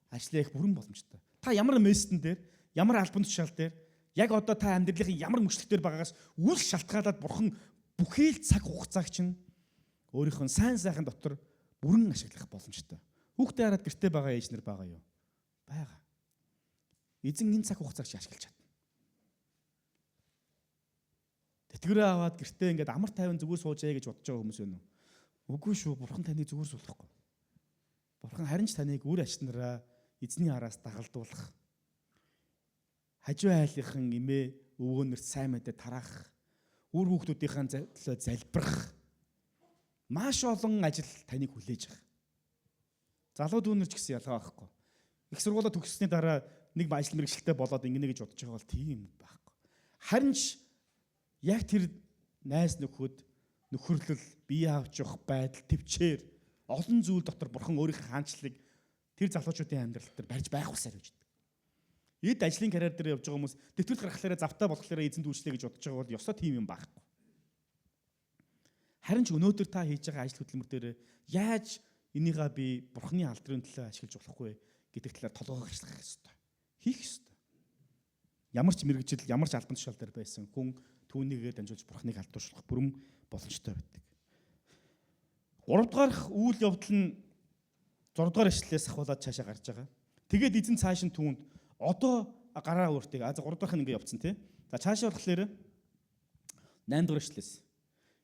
Ажиллаа их бүрэн боломжтой. Та ямар мессен дээр, ямар албан тушаал дээр, яг одоо та амьдралын ямар мөчлөгтөр байгаагаас үл шалтгаалаад бурхан бүхий л цаг хугацааг чинь өөрийнхөө сайн сайхан дотор бүрэн ашиглах боломжтой. Хүүхдээ хараад гэртээ байгаа ээж нар байгаа юу? Бага. Эзэн энэ цаг хугацааг чи ашиглаж чадна. Тэтгэрээ аваад гэртээ ингээд амар тайван зүгээр суужээ гэж бодож байгаа хүмүүс байна уу? Үгүй шүү, бурхан таныг зүгээр суулгахгүй. Бурхан харин ч таныг үр ашнараа эзний араас дагалдуулах. Хажуу айлынхан эмээ өвгөөнөрт сайн мэдээ тараах, үр хүүхдүүдийн төлөө залбирах маш олон ажил таныг хүлээж байгаа. Залуу дүүнер ч гэсэн ялгаа байхгүй. Их сургуулаа төгссөний дараа нэг ажил мэргэжилтэд болоод ингэнэ гэж бодож байгаа бол тийм байхгүй. Харин ч яг тэр найз нөхөрлөл, бие авч явах байдал, төвчээр олон зүйл дотор бурхан өөрийнхөө хаанчлалыг тэр залуучуудын амьдрал дээр барьж байх усаар гэж байна. Эд ажлын карьер дээр явж байгаа хүмүүс тэтгэл гаргахлаараа завтаа болохлаараа эзэнд үйлчлэе гэж бодож байгаа бол ёстой тийм юм байхгүй. Харин ч өнөөдөр та хийж байгаа ажил хөдөлмөр дээр яаж энийгээ би бурханы алдрын төлөө ашиглаж болохгүй гэдэг талаар толгойгоо гаргах ёстой. Хийх ёстой. Ямар ч мэрэгжил, ямар ч албан тушаал дээр байсан хүн түүнийгээ дамжуулж бурханыг алдуулах бүрэн боломжтой байдаг. 3 дахь үйл явдал нь 6 дугаар ишлэлээс ахуулаад цаашаа гарч байгаа. Тэгээд эзэн цааш нь түүнд одоо гараа өөртөө 3 дахь нь ингэ явцсан тий. За цаашаа болохоор 8 дугаар ишлэлээс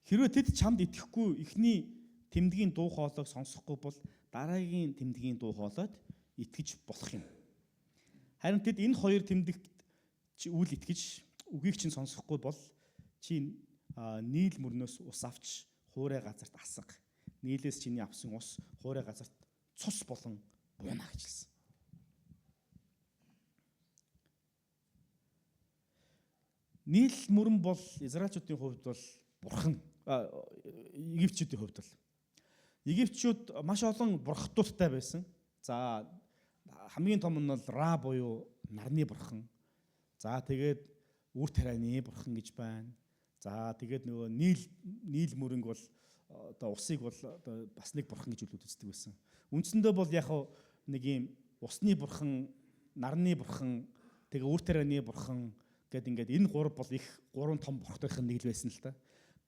хэрвээ тэд чамд итгэхгүй эхний тэмдгийн дуу хоолойг сонсохгүй бол дараагийн тэмдгийн дуу хоолойд итгэж болох юм. Харин тэд энэ хоёр тэмдэгт үл итгэж үгийг чинь сонсохгүй бол чи нийл мөрнөөс ус авч хуурай газарт асга. Нийлээс чиний авсан ус хуурай газарт цус болон буйна гэж хэлсэн. Нийл мөрөн бол израильчүүдийн хувьд бол бурхан, египчүүдийн хувьд бол египчүүд маш олон бурхтуудтай байсан. За хамгийн том нь бол Ра буюу нарны бурхан. За тэгээд үр тарианы бурхан гэж байна. За тэгээд нөгөө нийл мөрөнг бол одоо усыг бол одоо бас нэг бурхан гэж үздэг байсан. Үндсэндээ бол яг нэг юм усны бурхан, нарны бурхан, тэгээ үр тарианы бурхан гэдэг ингээд энэ гурав бол их гурван том бурхтойхын нэг л байсан л та.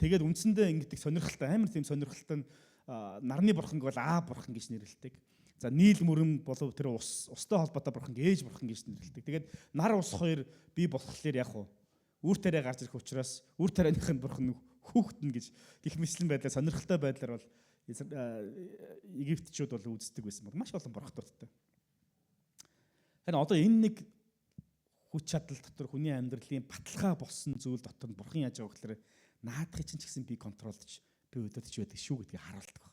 Тэгээд үндсэндээ ингэдэг сонирхолтой, амар тийм сонирхолтой нарны бурханг бол Аа бурхан гэж нэрлэдэг. За нийл мөрөн болов тэр устай холбоотой бурхан ээж бурхан гэж нэрлэдэг. Тэгээд нар ус хоёр бий болохоор яг үр тариа гарч ирэх учраас үр тарианых нь бурхан хүүхдэн гэж гих мэтлэн байдлаар сонирхолтой байдлаар бол египтчүүд бол үздэг байсан бол маш олон бурхтуудтай. Харин одоо энэ нэг хүч чадал дотор хүний амьдралын баталгаа болсон зүйл дотор нь бурхан яаж байгаа гэхээр наадахыг чинь ч гэсэн би контролдож би удирдах байдаг шүү гэдгийг харуулдаг.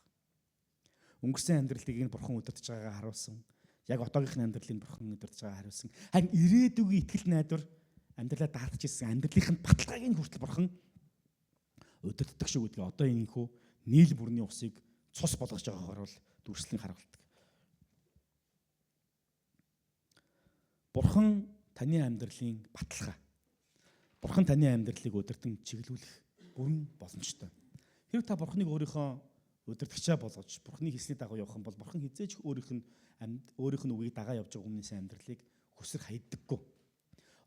Өнгөрсөн амьдралыг энэ бурхан удирдах байгаагаа харуулсан. Яг одоогийнхын амьдралыг бурхан өдөртөж байгаа хариулсан. Харин ирээдүгийн итгэл найдвар амьдралаа даатж ирсэн амьдралынхын баталгааг нь хүртэл бурхан өдөртдөг шүү гэдгийг одоо энэхүү нийл бүрний усыг цус болгож байгаагаар бол дүрслэн харуулдаг. Бурхан таны амьдралын баталгаа. Бурхан таны амьдралыг өдөртөн чиглүүлэх бүрэн боломжтой. Хэрэг та бурханыг өөрийнхөө өдөртөгчөө болгож бурханы хэлсний дагуу явах юм бол бурхан хизээж өөрийнх нь үгийг дагаа явж байгаа хүмүүсийн амьдралыг хүсэр хайдаггүй.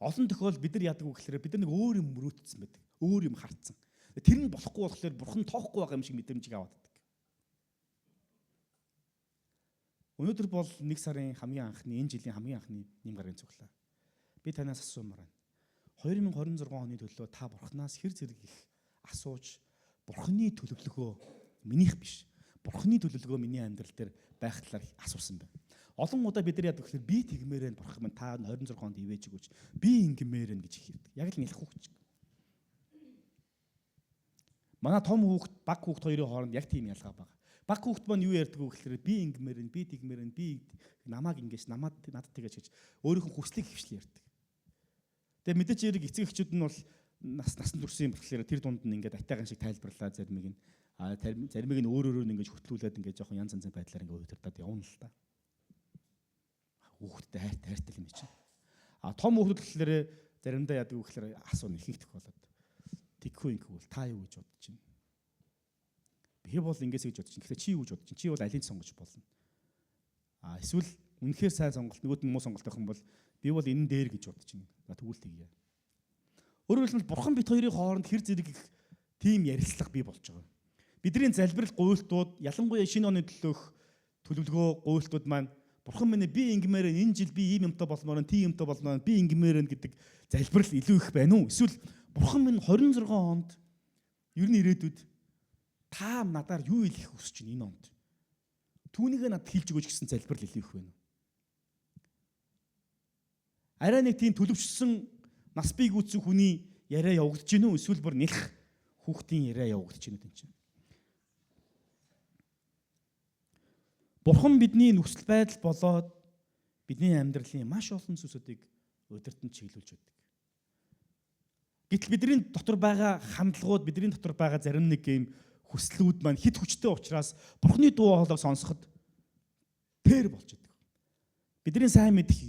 Олон тохиолдолд бид нар яадаг вэ гэхээр бид нар нэг өөр юм мөрөөдсөн байдаг. Өөр юм харцсан. Тэр нь болохгүй болохоор бурхан тоохгүй байгаа юм шиг мэдрэмжийг аваад байдаг. Өнөөдөр бол 1 сарын хамгийн анхны энэ жилийн хамгийн анхны нэм гарагийн цуглаа. Би танаас асуумаар байна. 2026 оны төлөө та бурханаас хэр зэрэг их асууж бурханы төлөвлөгөө минийх биш. Бурханы төлөвлөгөө миний амьдрал дээр байх талаар асуусан байна. Олон удаа бид нар яадаг гэхээр би тэгмээрэн бурхан минь та 26 онд ивэж өгөөч. Би ингэмээрэн гэж хэлдэг. Яг л нэлэх хүүхч. Манай том хүүхд, баг хүүхд хоёрын хооронд яг тийм ялгаа байна. Баг хүүхд маань юу ярьдаг вэ гэхээр би ингэмээрэн, би тэгмээрэн, би намааг ингэж, надад тэгэж гэж өөрийнх нь хүслийг хвшлээ ярьдаг. Тэгээ мэдээч яриг эцэг эхчүүд нь бол насан турш юм болохоор тэр дунд нь ингээд атайган шиг тайлбарлаа заримыг нь заримыг нь өөр өөрөөр ингэж хөтлүүлээд ингээд жоохон янз янзын байдлаар ингээд удирдаад явна л та. Хүүхдтэй хайртай юм чинь. Том хүүхдүүд болохоор заримдаа яадаг вэ гэхээр асуу нэхих болоод тэгхүү ингэвэл та юу гэж бодож байна? Би бол ингэс гэж бодож байна. Тэгэхээр чи юу гэж бодож байна? Чи бол алийг сонгож болно. Эсвэл үнэхээр сайн сонголт нөгөөд нь муу сонголт байх юм бол би бол энэ дээр гэж бодож байна. Тэгвэл тэгье. Өөрөөр хэлбэл бурхан бит хоёрын хооронд хэр зэрэг их тийм ярилцлага бий болж байгаа. Бидний залбирал гуйлтууд ялангуяа шинэ оны төлөөх төлөвлөгөө гуйлтууд маань бурхан минь би ингэмээр энэ жил би ийм юмтай болмоор тийм юмтай болмоор би ингэмээр гэдэг залбирал илүү их байна уу? Эсвэл бурхан минь 26 онд ер нь ирээдүйд та надаар юу хэлэх хүсэж байна энэ онд? Түүнийг надад хэлж өгөөч гэсэн залбирал илүү их байна. Арай нэг тийм төлөвшсөн нас бий гүйцэн хүний яриа явагдаж гинэ үү? Эсвэл бүр нэлэх хүүхдийн яриа явагдаж гинэ үү чинь? Бурхан бидний нөхцөл байдал болоод бидний амьдралын маш олон зүйлсүүдийг удирдан чиглүүлж байдаг. Гэтэл бидний дотор байгаа хандлагууд, бидний дотор байгаа зарим нэг юм хүслүүд маань хит хүчтэй учраас Бурханы дуу хоолойг сонсоход тэр болж идэг. Бидний сайн мэдих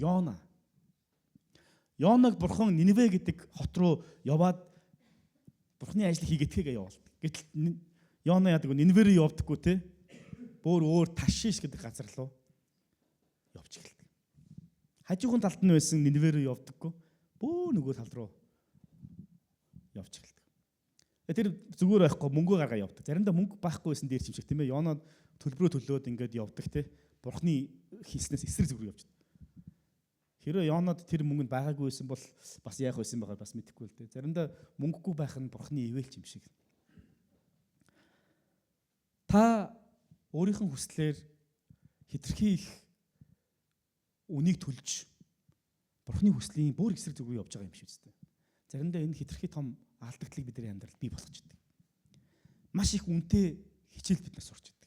Йонаг Бурхан Ниневе гэдэг хот руу яваад Бурханы ажил хийгээдгээ явуулдаг. Гэтэл Йона яадаг вэ? Ниневе рүү явдаггүй те. Өөр Ташиш гэдэг газар руу явж эхэлдэг. Хажуухан талд нь байсан Ниневе рүү явдаггүй. Бөө нөгөө тал руу явж эхэлдэг. Тэр зүгээр байхгүй мөнгө гаргаа явдаг. Заримдаа мөнгө байхгүй байсан дээр чимшиг тийм ээ. Йонод төлбөрөө төлөөд ингээд явдаг те. Бурхны хийснээс эсрэг зүгээр явж. Хэрвээ Йонод тэр мөнгөнд байгаагүй байсан бол бас яах байсан байгааг бас мэдэхгүй л дээ. Заримдаа мөнгөгүй байх нь Бурхны ивэл чимшиг. Та өөрийнхөө хүслээр хэтэрхий их үнийг төлж Бурхны хүслийн бүр эсрэг зүгээр явж байгаа юм шиг үстэй. Заримдаа энэ хэтэрхий том алдагдлыг бидний амьдралд бий болгож идэг. Маш их үнэтэй хичээл биднээс сурч идэг.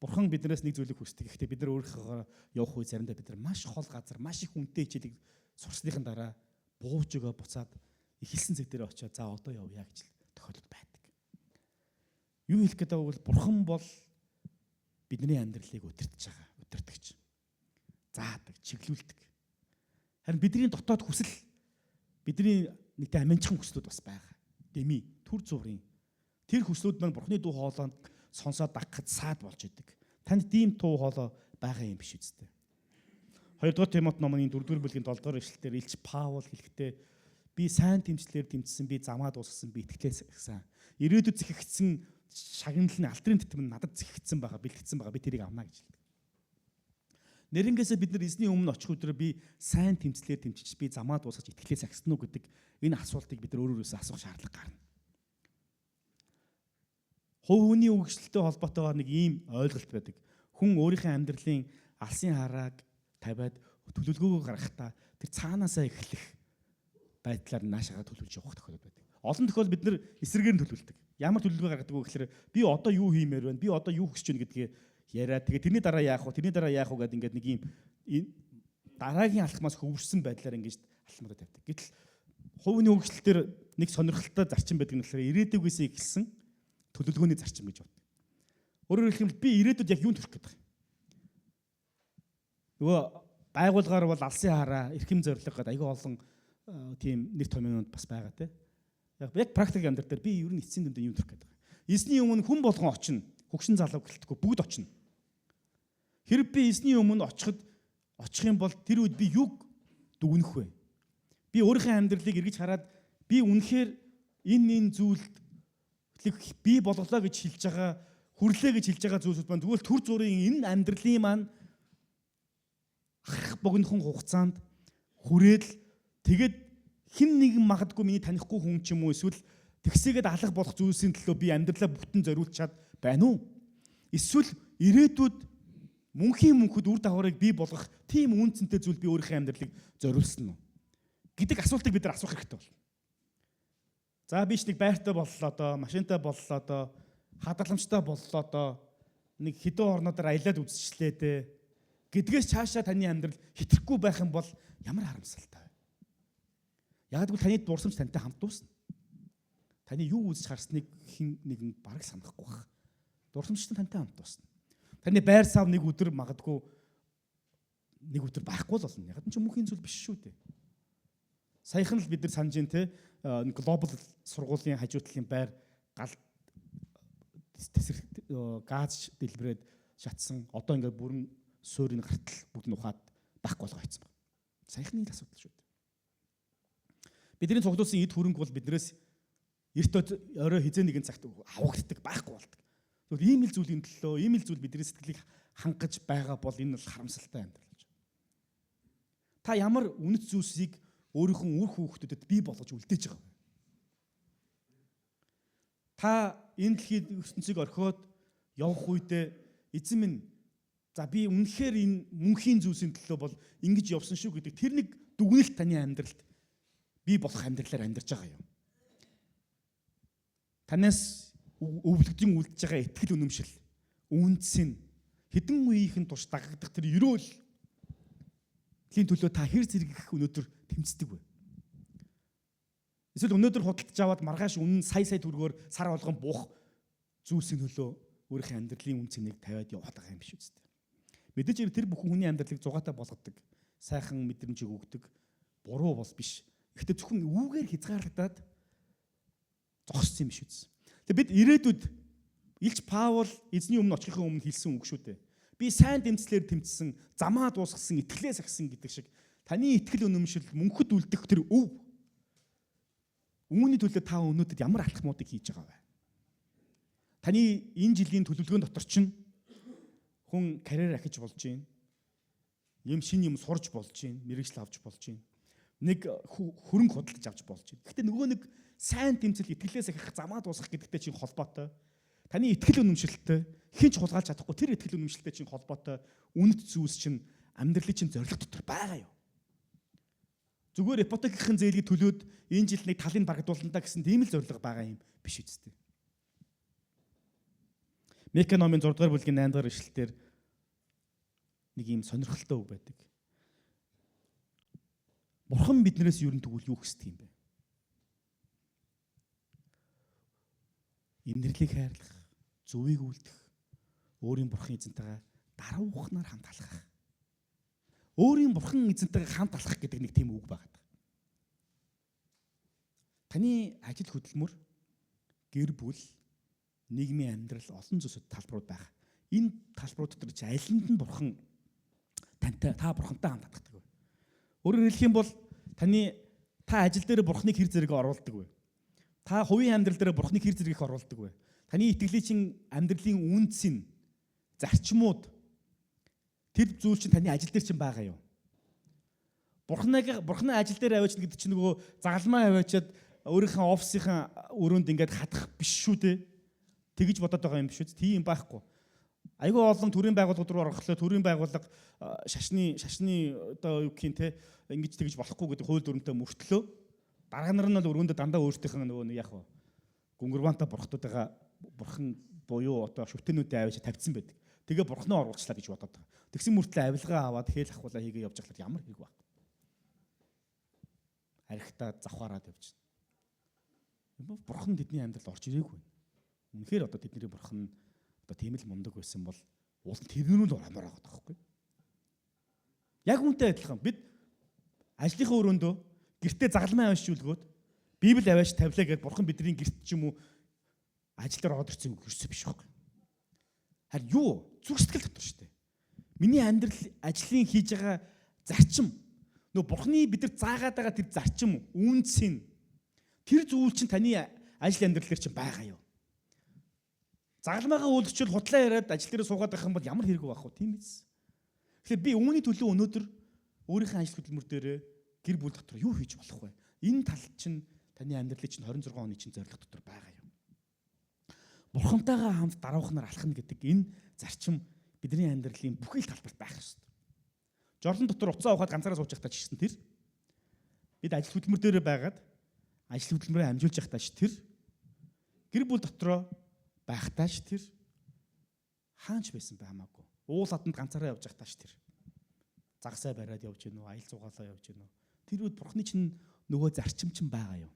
Бурхан биднээс нэг зүйлийг хүсдэг. Гэхдээ бид нар өөрийнхөө явах үе заримдаа бид нар маш хол газар, маш их үнэтэй хичээлийг сурсныхын дараа бууж өгөө буцаад эхэлсэн зэг дээр очиод за одоо явъя гэж тохиолдол байдаг. Юу хэлэх гэдэг вэ? Бурхан бол бидний амьдралыг удирдах байгаа, удирдахч. Заадаг, чиглүүлдэг. Харин бидний дотоод хүсэл бидний нэгтэй аминчхан хүслүүд бас байгаа. Дэми, түр зургийн. Тэр хүслүүд маань Бурханы дуу хоолойд сонсоод дагахад саад болж идэг. Танд тийм дуу хоолой байгаа юм биш үстэй. 2 дугаар Тимот номын 4 дугаар бүлгийн 7 дугаар эшлэлээр Илч Паул хэлэхдээ би сайн тэмцлэр тэмцсэн, би замаа дуусгасан, би итгэлээс ихсэн. Ирээдүйд зэхэгдсэн шагналын алдрын титм нь надад зэхэгдсэн байгаа, бэлтгэсэн байгаа. Би тэрийг авна гэж хэлдэг. Нэрнгээсээ бид нар эзний өмнө очих өдрөө би сайн тэмцлэр тэмцэж би замаа дуусгаж итгэлээс ахсан уу гэдэг энэ асуултыг бид нар өөрөөсөө асуух шаардлага гарна. Хувь хүний үгшлэлтэй холбоотойгоор нэг ийм ойлголт байдаг. Хүн өөрийнхөө амьдралын алсын харааг тавиад төлөвлөгөөгөө гаргахдаа тэр цаанаасаа эхлэх байдлаар наашаага төлөвлөж явах тохиолдол байдаг. Олон тохиолдолд бид нар эсрэгээр нь төлөвлөдөг. Ямар төлөвлөгөө гаргадаг вэ гэхээр би одоо юу хиймээр байна? Би одоо юу хүсэж байна гэдгээ яриа. Тэгээ тэрний дараа яах вэ? Тэрний дараа яах вэ гэдэг ингээд нэг юм дараагийн алхмаас хөвөрсөн байдлаар ингэж алхмуудаа тавьдаг. Гэтэл хувийн хөгжлөлтөөр нэг сонирхолтой зарчим байдаг нь болохоор ирээдүгээс эхэлсэн төлөвлөгөөний зарчим гэж байна. Өөрөөр хэлбэл би ирээдүйд яг юунд хүрэх гэдэг юм. Нөгөө байгуулгаар бол алсын хараа, эрхэм зориг гэдэг аягүй олон тийм нэр томьёонууд бас байгаа те. Яг практик амьдрал дээр би ер нь эцсийн дүндээ юунд хүрэх гэдэг. Эзний өмнө хүн болгон очино. Хөгшин залуу гэлтгүй бүгд очино. Хэрэг би эзний өмнө очих юм бол тэр үед би юг дүгнэх вэ? Би өөрийнхөө амьдралыг эргэж хараад би үнэхээр энэ зүйлд би болголоо гэж хэлж байгаа, хүрлээ гэж хэлж байгаа зүйлсүүд маань тэгвэл төр зүрийн энэ амьдралын маань ах богинохон хугацаанд хүрээд тэгээд хэн нэгэн магадгүй миний танихгүй хүн ч юм уу эсвэл тэгсээгээд алах болох зүйлсийн төлөө би амьдралаа бүтэн зориулчаад байна уу? Эсвэл ирээдүйд мөнхийн үр дагаврыг бий болгох тийм үнцэнтэй зүйл би өөрийнхөө амьдралыг зориулсан уу гэдэг асуултыг бид нар асуух хэрэгтэй байна. За би ч нэг байртай боллоо доо, машинтай боллоо доо, хадгаламжтай боллоо доо, нэг хэдэн орнуудаар аялаад үзчихлээ дээ гэдгээс цаашаа таны амьдрал хитрхгүй байх юм бол ямар харамсалтай вэ? Яг гэвэл таны дурсамж тантай хамт дуусна. Таны юу үзэж харсныг хэн нэгэн бараг санахгүй байх. Дурсамжтай тантай хамт дуусна. Таны байр сав нэг өдөр магадгүй нэг өдөр байхгүй л болно. Яг нь ч мөнхийн зүйл биш шүү дээ. Саяхан л бид нар санаж ин те глобал сургуулийн хажуу талын байр гал газ дэлбэрээд шатсан. Одоо ингээд бүрэн суурийн гартал бүгд нь ухаад байхгүй болгоо хийцэн байна. Саяхны асуудал шүү дээ. Бидний цуглуулсан эд хөрөнгө бол биднээс эрт орой хизээ нэгэн цагт авагддаг байхгүй болдог. Тэгвэл ийм л зүйлийн төлөө, ийм л зүйл бидний сэтгэлийг хангаж байгаа бол энэ бол харамсалтай амьдрал гэж. Та ямар үнэт зүйлсийг өөрийнхөө үр хүүхдэд бий болгож үлдээж байгаа вэ? Та энэ дэлхийд ертөнцийг орхиод явах үедээ эзэн минь за би үнэхээр энэ мөнхийн зүйлсийн төлөө бол ингэж явсан шүү гэдэг тэр нэг дүгнэлт таны амьдралд бий болох амьдралаар амьдарч байгаа юм. Танаас өвлөгдөн үлдэж байгаа итгэл үнэмшил, үндэс нь хэдэн үеийнхэн турш дагагдах тэр ерөөл тийм төлөө та хэр зэрэгэх өнөөдөр тэмцдэг вэ? Эсвэл өнөөдөр худалдаж аваад маргааш үнэн сая төгрөгөөр сар болгон буух зүйлсийн төлөө өөрийнхөө амьдралын үн цэнийг тавиад явах байгаа юм биш үстэ. Мэдээж тэр бүхэн хүний амьдралыг зугаатай болгодог, сайхан мэдрэмжийг өгдөг, буруу бол биш. Гэхдээ зөвхөн үүгээр хязгаарлагдаад зогссон юм биш үз. Тэгээ бид ирээдүйд Илч Паул эзний өмнө очихын өмнө хэлсэн үг шүү дээ. Би сайн дэмцлэр тэмцсэн, замаа дуусгасан, итгэлээ сагсан гэдэг шиг таны итгэл үнэмшил мөнхөд үлдэх тэр өв. Үүний төлөө та өнөөдөр ямар алхмуудыг хийж байгаа вэ? Таны энэ жилийн төлөвлөгөөний дотор чинь хүн карьер ахиж болж байна. Шин юм сурж болж байна, мэргэжил авч болж байна. Нэг хөрөнгө худалдаж авч болж байна. Гэхдээ нөгөө нэг сайн тэмцэл итгэлээс ахих замаа дуусгах гэдэгтэй чинь холбоотой. Таны итгэл үнэмшилтэй хинч хулгайлж чадахгүй тэр итгэл үнэмшилтэй чинь холбоотой үнэт зүйлс чинь амьдралын чинь зорилго дотор байгаа юу? Зүгээр ипотекийн зээлийг төлөөд энэ жил нэг талын барагдуулна гэсэн тийм л зорилго байгаа юм биш үсттэй. Мека номын 6 дугаар бүлгийн 8 дугаар ишлэлээр нэг юм сонирхолтой үг байдаг. Бурхан биднээс юу тэгвэл юу хүсдэг юм бэ? Имнэрлийг хайрлах, зөвийг үлдэх, өөрийн бурхан эзэнтэйгээ даруухнаар хамт алхах. Өөрийн бурхан эзэнтэйгээ хамт алхах гэдэг нэг тийм үг байна. Таны ажил хөдөлмөр, гэр бүл, нийгмийн амьдрал олон зүйлсүүд талбарууд байгаа. Энэ талбарууд дотор ч алинд нь бурхан та бурхантай хамт алхдаг вэ? Өөрөөр хэлэх юм бол та ажил дээр бурханыг хэр зэрэг оруулдаг вэ? Та хувийн амьдрал дээр бурханыг хэр зэрэг их оруулдаг вэ? Таны итгэлийн чин амьдралын үндэс нь зарчмууд тэр зүйл чинь таны ажил дээр чинь байгаа юу? Бурханы ажил дээр аваачна гэдэг чинь нөгөө загалмаа аваачаад өөрийнхөө офисынхаа өрөөнд ингээд хатах биш шүү дээ. Тэгж бодоод байгаа юм биш үү? Тийм байхгүй. Айгүй олон төрийн байгууллагууд руу орохлоо төрийн байгууллага шашны одоо юу гэх юм те ингэж тэгж болохгүй гэдэг хууль дүрмтэй мөртлөө дарга нар нь бол өрөөндөө дандаа өөрсдийнхээ нөгөө яг гүнгэрванта бурхтуудаа бурхан буюу одоо шүтэнүүдээ аваач тавьсан байдаг. Тэгээ бурхнаа оруулчлаа гэж бодоод байгаа. Тэгсэн мөртлөө авилгаа аваад хээл ахуулаа хийгээ явж байхад ямар хэрэг баг. Архитаа завхаараад явж байна. Бурхан тэдний амьдралд орж ирээгүй байна. Үнэхээр одоо тэдний бурхан одоо тийм л мундаг байсан бол уул нь тэрнүү л амар байгаа байхгүй. Яг үнтэй адилхан бид ажлынхаа өрөөндөө гэртээ загалмай аваашүүлгөөд Библи аваач тавилаа гэж бурхан бидний гэрт ч юм уу ажил дээр ороод ирсэн хөрсөн биш байхгүй. Харин юу? Зүрх сэтгэл дотор шүү дээ. Миний амьдрал ажлын хийж байгаа зарчим нөө бурхны бидэр заагаад байгаа тэр зарчим үнцэн тэр зүйл чинь таны ажил амьдрал дээр чинь байгаа юу? Загалмайгаа үүлгчл хутлаа яриад ажил дээр суугаад байх юм бол ямар хэрэг байх вэ? Тийм биз? Тэгэхээр би үүний төлөө өнөөдөр өөрийнхөө ажил хөдөлмөр дээр гэр бүл дотор юу хийж болох вэ? Энэ тал чинь таны амьдралын чинь 26 оны чинь зорилго дотор байгаа юу? Бурхантайгаа хамт даруухнаар алхна гэдэг энэ зарчим бидний амьдралын бүхэл талбарт байх ёстой. Жорлон дотор уцаа ухаад ганцаараа сууж байхдаа ч гэсэн тэр бид ажил хөдөлмөр дээр байгаад ажил хөдөлмөрөө амжуулж байхдаа ч тэр гэр бүл дотроо байхдаа ч тэр хаанч байсан бай хамаагүй. Уул хатанд ганцаараа явж байхдаа ч тэр загсаа бариад явж гинөө, аял цугаалаа явж гинөө. Тэр үед бурхны чинь нөгөө зарчим чинь байгаа юу?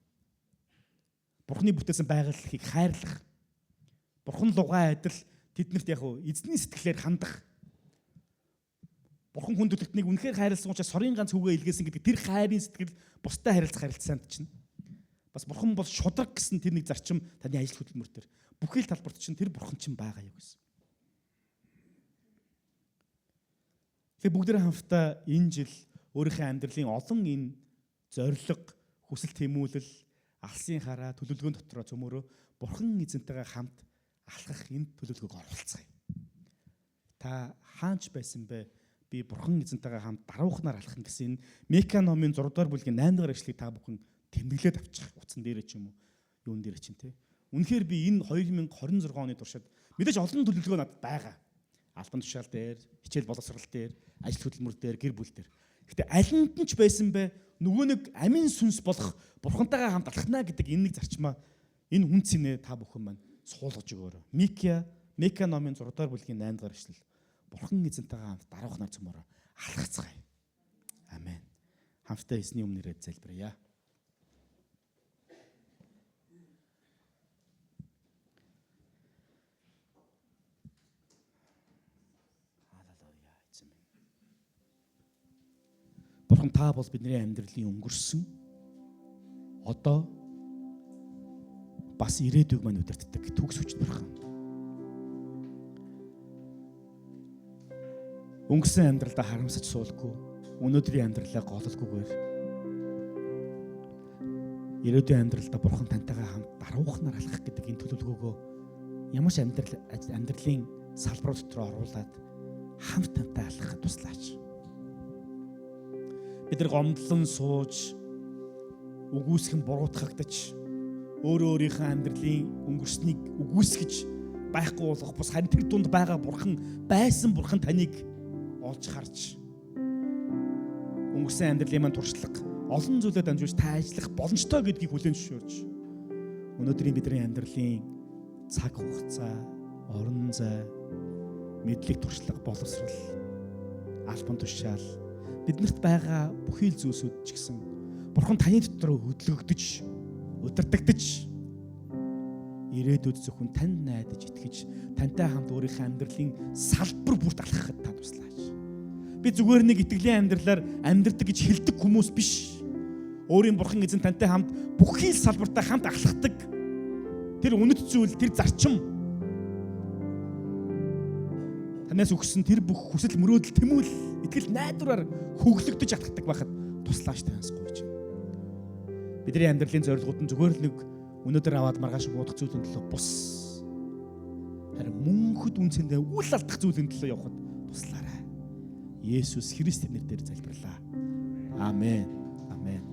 Бурхны бүтээсэн байгууллагыг хайрлах. Бурхан лугай адил тэднэрт яг эзний сэтгэлээр хандах. Бурхан хүн төрлөختнийг үнэхээр хайрлсан учраас сорын ганц хүүгээ илгээсэн гэдэг тэр хайрын сэтгэл бусдад харилцах харилцаанд чинь бас бурхан бол шудраг гэсэн тэр нэг зарчим таны ажил хөдөлмөр төр бүхэл талбарт чинь тэр бурхан чинь байгаа юу гэсэн. Тэгэхээр бүгдээ хамтдаа энэ жил өөрийнхөө амьдралын олон энэ зориг, хүсэл тэмүүлэл, алсын хараа, төлөвлөгөөний дотроо цөмөрөө бурхан эзэнтэйгээ хамт алхах энэ төлөвлөгөөг оруулцгаая. Та хаанч байсан бэ? Би бурхан эзэнтэйгээ хамт даруухнаар алхах гэсэн Мика номын 6 дугаар бүлгийн 8 дугаар эшлэгийг та бүхэн тэмдэглээд авчих. Утсан дээрээ ч юм уу, юун дээрээ ч юм те. Үнэхээр би энэ 2026 оны туршид мэдээж олон төлөвлөгөө надад байгаа. Албан тушаал дээр, хичээл боловсрал дээр, ажил хөдөлмөр дээр, гэр бүл дээр. Гэхдээ аль нь ч байсан бэ нөгөө нэг амин сүнс болох бурхантайгаа хамт алхнаа гэдэг энэ нэг зарчмаа энэ хүн цэнэ та бүхэн маань суулгаж өгөөрэй. Мика номын 6 дугаар бүлгийн 8 дугаар эшлэл. Бурхан эзэнтэйгээ хамт даруухнаар цөмөрөө алхацгаая. Амен. Хамтдаа эзний өмнөрөө залбирая. Халелуя. Эзэн минь. Бурхан та бол бидний амьдралын өнгөрсөн одоо бас ирээдүйг маань удирддаг төгс хүч бурхан. Өнгөрсөн амьдралдаа харамсаж суулгүй, өнөөдрийн амьдралаа гололгүйгээр ирээдүйн амьдралдаа бурхан тантайгаа хамт даруухнаар алхах гэдэг энэ төлөвлөгөөгөө ямар ч амьдралын салбарууд дотор оруулаад хамт тантай алхахад туслаач. Бид нар гомдлон сууж үгүйсгэн буруутгагдаж өөрөө өөрийнхөө амьдралын өнгөрснийг үгүйсгэж байхгүй болох бус харин тэр дунд байгаа бурхан байсан бурхан таныг олж харж өнгөрсөн амьдралын маань туршлага олон зүйлээр дамжуулж та ажиллах боломжтой гэдгийг хүлээн зөвшөөрч өнөөдрийн бидний амьдралын цаг хугацаа, орон зай, мэдлэг туршлага, боловсрал, албан тушаал биднэрт байгаа бүхий л зүйлсүүд ч гэсэн бурхан таны дотор хөдлөгдөж, удирдагдаж ирээдүйд зөвхөн танд найдаж итгэж тантай хамт өөрийнхөө амьдралын салбар бүрт алхахад та туслаач. Би зүгээр нэг итгэлийн амьдралаар амьдрдаг гэж хэлдэг хүмүүс биш. Өөрийн бурхан эзэн тантай хамт бүхий л салбартаа хамт алхахдаг. Тэр үнэт зүйл, тэр зарчим танаас өгсөн тэр бүх хүсэл мөрөөдөл тэмүүлэл итгэл найдвараар хөглөгдөж алхахдаг байхад туслаач таансгүй гэж. Бидний амьдралын зорилгууд нь зүгээр л нэг өнөөдөр аваад маргааш буудах зүйлийн төлөө бус. Харин мөнхөд үнцэндээ үл алдах зүйлийн төлөө явахад туслаарай. Есүс Христийн нэрээр залбирлаа. Амен. Амен.